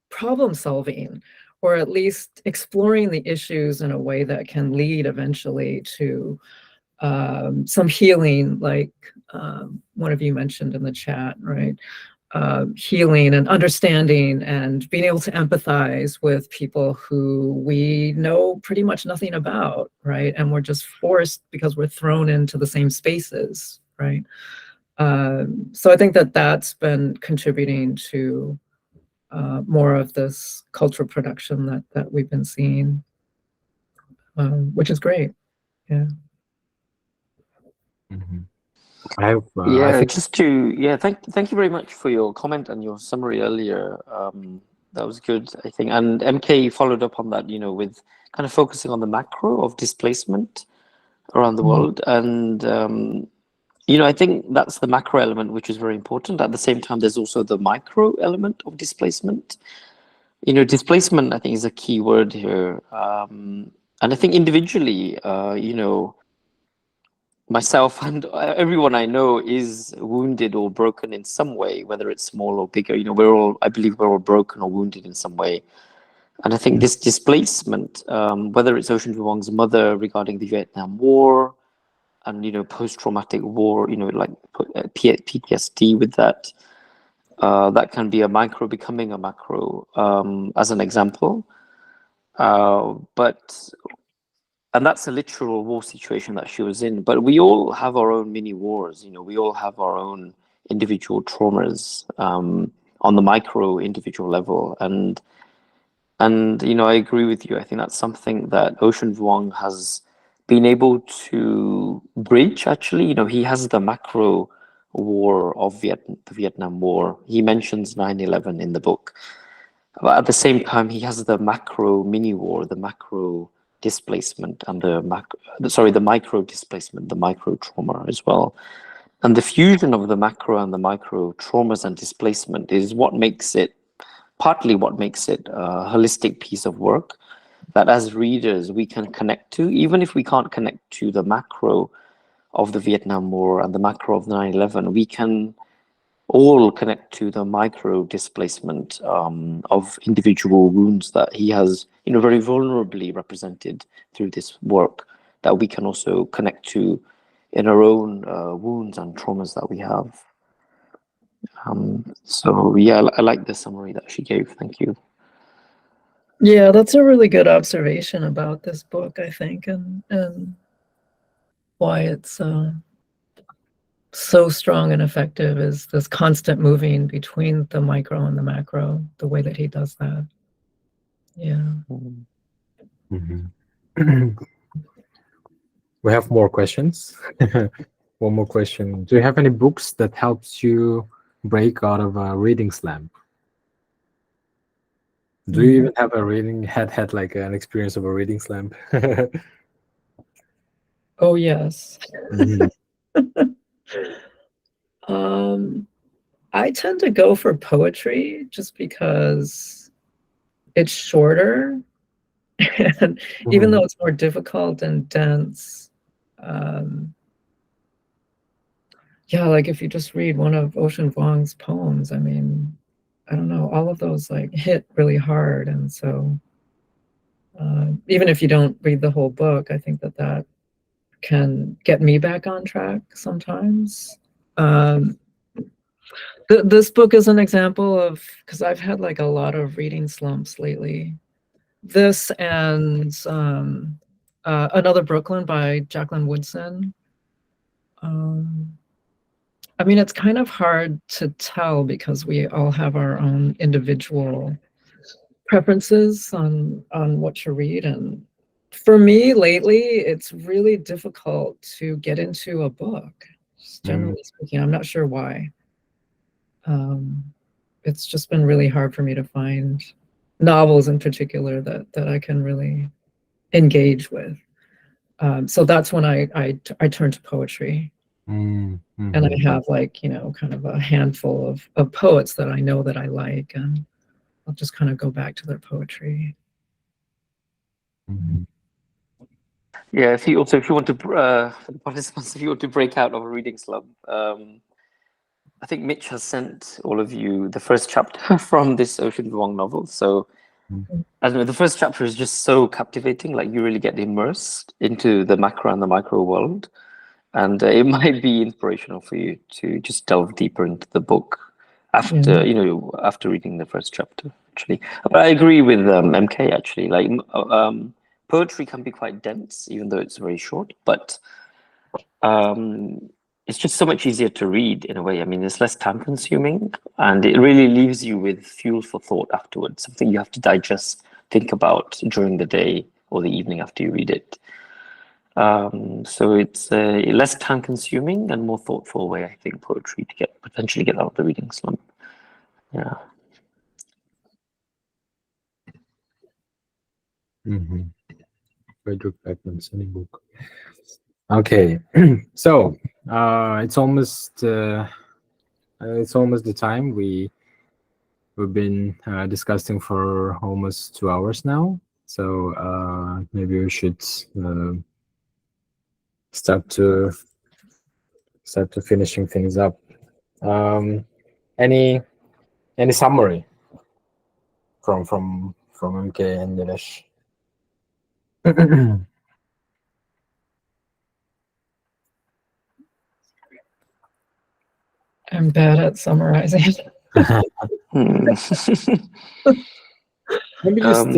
problem solving, or at least exploring the issues in a way that can lead eventually to some healing, like one of you mentioned in the chat, right? Healing and understanding and being able to empathize with people who we know pretty much nothing about, right? And we're just forced because we're thrown into the same spaces, right? So I think that that's been contributing to more of this cultural production that we've been seeing, which is great. Yeah. Mm-hmm. I Yeah, think thank you very much for your comment and your summary earlier. That was good, I think. And MK followed up on that, with kind of focusing on the macro of displacement around the world. And, I think that's the macro element, which is very important. At the same time, there's also the micro element of displacement. Displacement, I think, is a key word here. And I think individually, myself and everyone I know is wounded or broken in some way, whether it's small or bigger. I believe we're all broken or wounded in some way. And I think this displacement, whether it's Ocean Vuong's mother regarding the Vietnam War and, post-traumatic war, like PTSD with that, that can be a micro becoming a macro, as an example. And that's a literal war situation that she was in. But we all have our own mini wars. We all have our own individual traumas on the micro individual level. And I agree with you. I think that's something that Ocean Vuong has been able to bridge, actually. He has the macro war of the Vietnam War. He mentions 9/11 in the book. But at the same time, he has the macro mini war, the macro displacement, and the micro displacement, the micro trauma as well. And the fusion of the macro and the micro traumas and displacement is partly what makes it a holistic piece of work that as readers we can connect to, even if we can't connect to the macro of the Vietnam War and the macro of 9/11, we can all connect to the micro displacement of individual wounds that he has, very vulnerably represented through this work, that we can also connect to in our own wounds and traumas that we have. So yeah, I like the summary that she gave. Thank you. Yeah, that's a really good observation about this book, I think, and why it's so strong and effective is this constant moving between the micro and the macro, the way that he does that. Yeah. Mm-hmm. We have more questions. One more question. Do you have any books that helps you break out of a reading slump? Do you even have a reading had like an experience of a reading slump? Oh, yes. Mhm. I tend to go for poetry just because it's shorter. And even though it's more difficult and dense, yeah, like if you just read one of Ocean Vuong's poems, I mean, I don't know, all of those like hit really hard. And so even if you don't read the whole book, I think that that can get me back on track sometimes. This book is an example of, because I've had like a lot of reading slumps lately. This and Another Brooklyn by Jacqueline Woodson. I mean, it's kind of hard to tell because we all have our own individual preferences on what to read. And for me lately, it's really difficult to get into a book, just generally speaking. I'm not sure why. It's just been really hard for me to find novels in particular that I can really engage with. So that's when I turn to poetry. And I have like, you know, kind of a handful of poets that I know that I like, and I'll just kind of go back to their poetry. Yeah, if you want to, for the participants, if you want to break out of a reading slump, I think Mitch has sent all of you the first chapter from this Ocean Vuong novel. So I don't know, the first chapter is just so captivating, like you really get immersed into the macro and the micro world. And it might be inspirational for you to just delve deeper into the book after, you know, after reading the first chapter, actually. But I agree with MK, actually. Like, poetry can be quite dense, even though it's very short, but it's just so much easier to read in a way. I mean, it's less time consuming, and it really leaves you with fuel for thought afterwards, something you have to digest, think about during the day or the evening after you read it. So it's a less time consuming and more thoughtful way, I think, poetry to potentially get out of the reading slump. Yeah. Frederick Beckman's any book. Okay, so it's almost the time. We've been discussing for almost 2 hours now. So maybe we should start to finishing things up. Any summary from MK and Nilesh? I'm bad at summarizing. Maybe just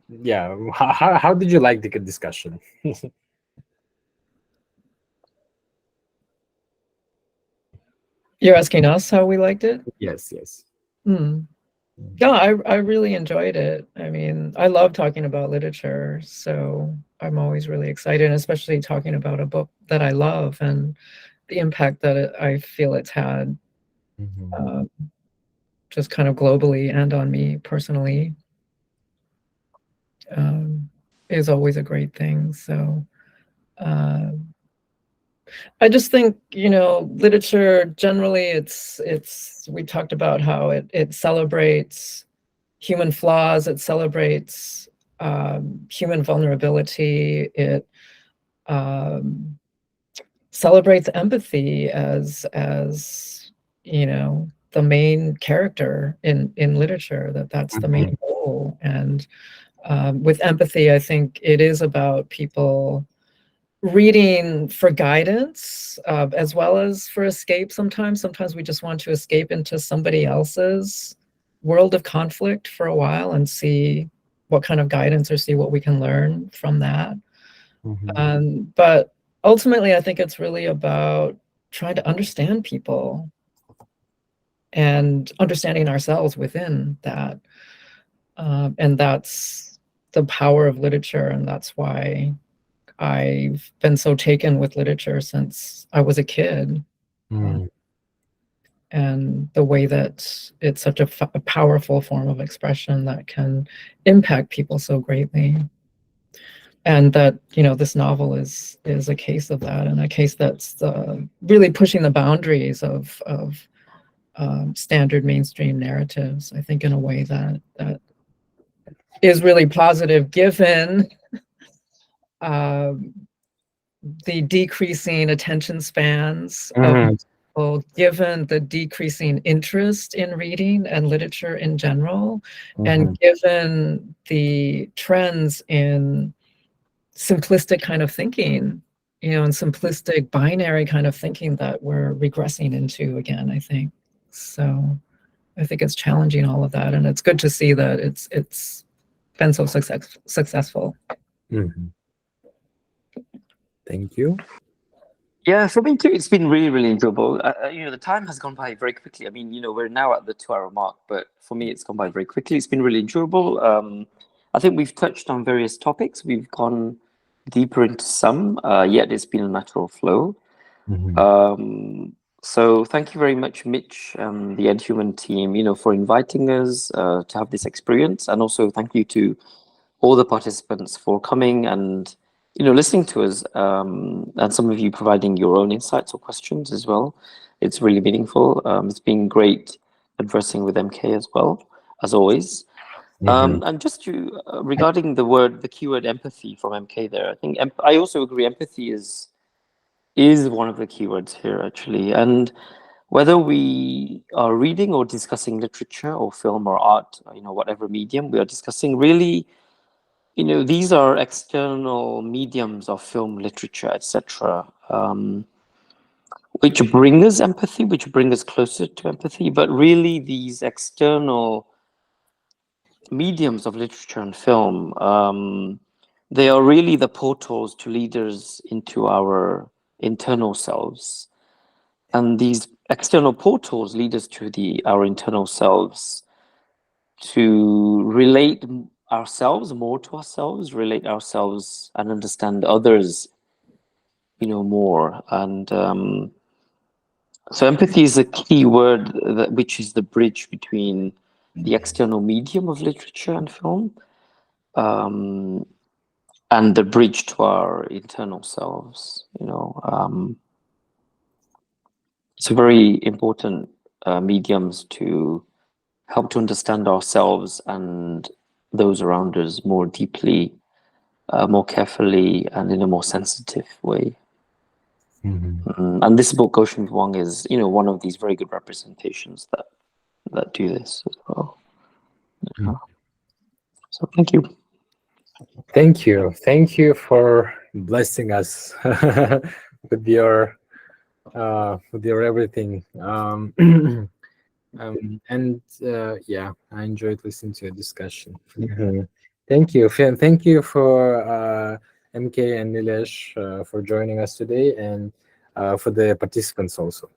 yeah. How did you like the discussion? You're asking us how we liked it? Yes. Yeah, I really enjoyed it. I mean, I love talking about literature, so I'm always really excited, especially talking about a book that I love and the impact that I feel it's had, just kind of globally and on me personally, is always a great thing. So I just think, you know, literature generally, it's we talked about how it celebrates human flaws, it celebrates human vulnerability, it celebrates empathy as you know, the main character in literature, that's the main goal. And with empathy, I think it is about people reading for guidance, as well as for escape. Sometimes we just want to escape into somebody else's world of conflict for a while and see what kind of guidance or see what we can learn from that. But ultimately, I think it's really about trying to understand people and understanding ourselves within that. And that's the power of literature, and that's why I've been so taken with literature since I was a kid. And the way that it's such a powerful form of expression that can impact people so greatly. And that, this novel is a case of that, and a case that's really pushing the boundaries of standard mainstream narratives, I think, in a way that is really positive, given the decreasing attention spans of people, given the decreasing interest in reading and literature in general, and given the trends in simplistic kind of thinking, and simplistic binary kind of thinking that we're regressing into again, I think. So I think it's challenging all of that, and it's good to see that it's been so successful. Thank you. Yeah, for me too, it's been really, really enjoyable. The time has gone by very quickly. I mean, we're now at the 2-hour mark, but for me, it's gone by very quickly. It's been really enjoyable. I think we've touched on various topics. We've gone deeper into some, yet it's been a natural flow. So thank you very much, Mitch, and the EdHuman team, for inviting us to have this experience. And also thank you to all the participants for coming and listening to us, and some of you providing your own insights or questions as well. It's really meaningful. It's been great conversing with MK as well, as always. And just to regarding the keyword empathy from MK there, I think I also agree empathy is one of the keywords here, actually. And whether we are reading or discussing literature or film or art, whatever medium we are discussing, really, these are external mediums of film, literature, etc., which bring us empathy, which bring us closer to empathy. But really, these external mediums of literature and film, they are really the portals to lead us into our internal selves. And these external portals lead us to our internal selves to relate ourselves more to ourselves, relate ourselves and understand others, more. And so empathy is a key word which is the bridge between the external medium of literature and film, and the bridge to our internal selves. It's a very important mediums to help to understand ourselves and those around us more deeply, more carefully, and in a more sensitive way. And this book, Ocean Vuong, is one of these very good representations that do this as well. So thank you. Thank you for blessing us with your everything. And yeah, I enjoyed listening to your discussion. Thank you. Thank you for MK and Nilesh for joining us today, and for the participants also.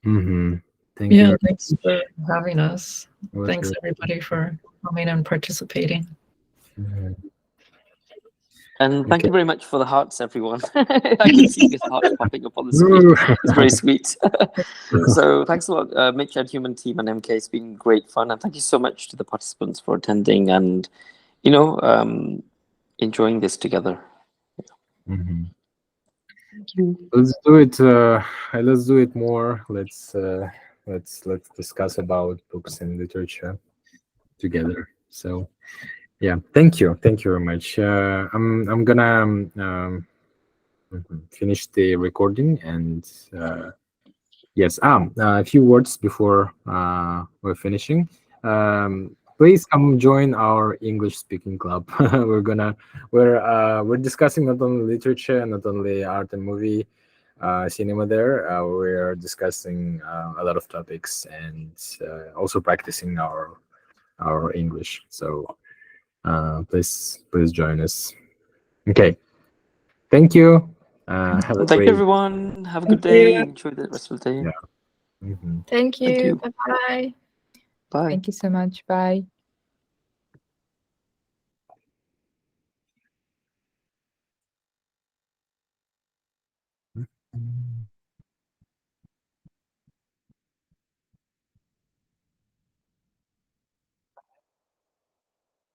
Thank you. Thanks for having us. Thanks everybody for coming and participating. And thank you very much for the hearts, everyone. I can see these hearts popping up on the screen. It's very sweet. So thanks a lot, Mitch, EdHuman team, and MK. It's been great fun. And thank you so much to the participants for attending and, enjoying this together. Thank you. Let's do it. Let's do it more. Let's discuss about books and literature together. So. Yeah, thank you very much. I'm gonna finish the recording, and yes, a few words before we're finishing. Please come join our English speaking club. We're discussing not only literature, not only art and movie, cinema. There, we're discussing a lot of topics, and also practicing our English. So. Please join us. Okay. Thank you. Thank you, everyone. Have a good day. Enjoy the rest of the day. Yeah. Thank you. Thank you. Bye-bye. Bye. Thank you so much. Bye. Mm.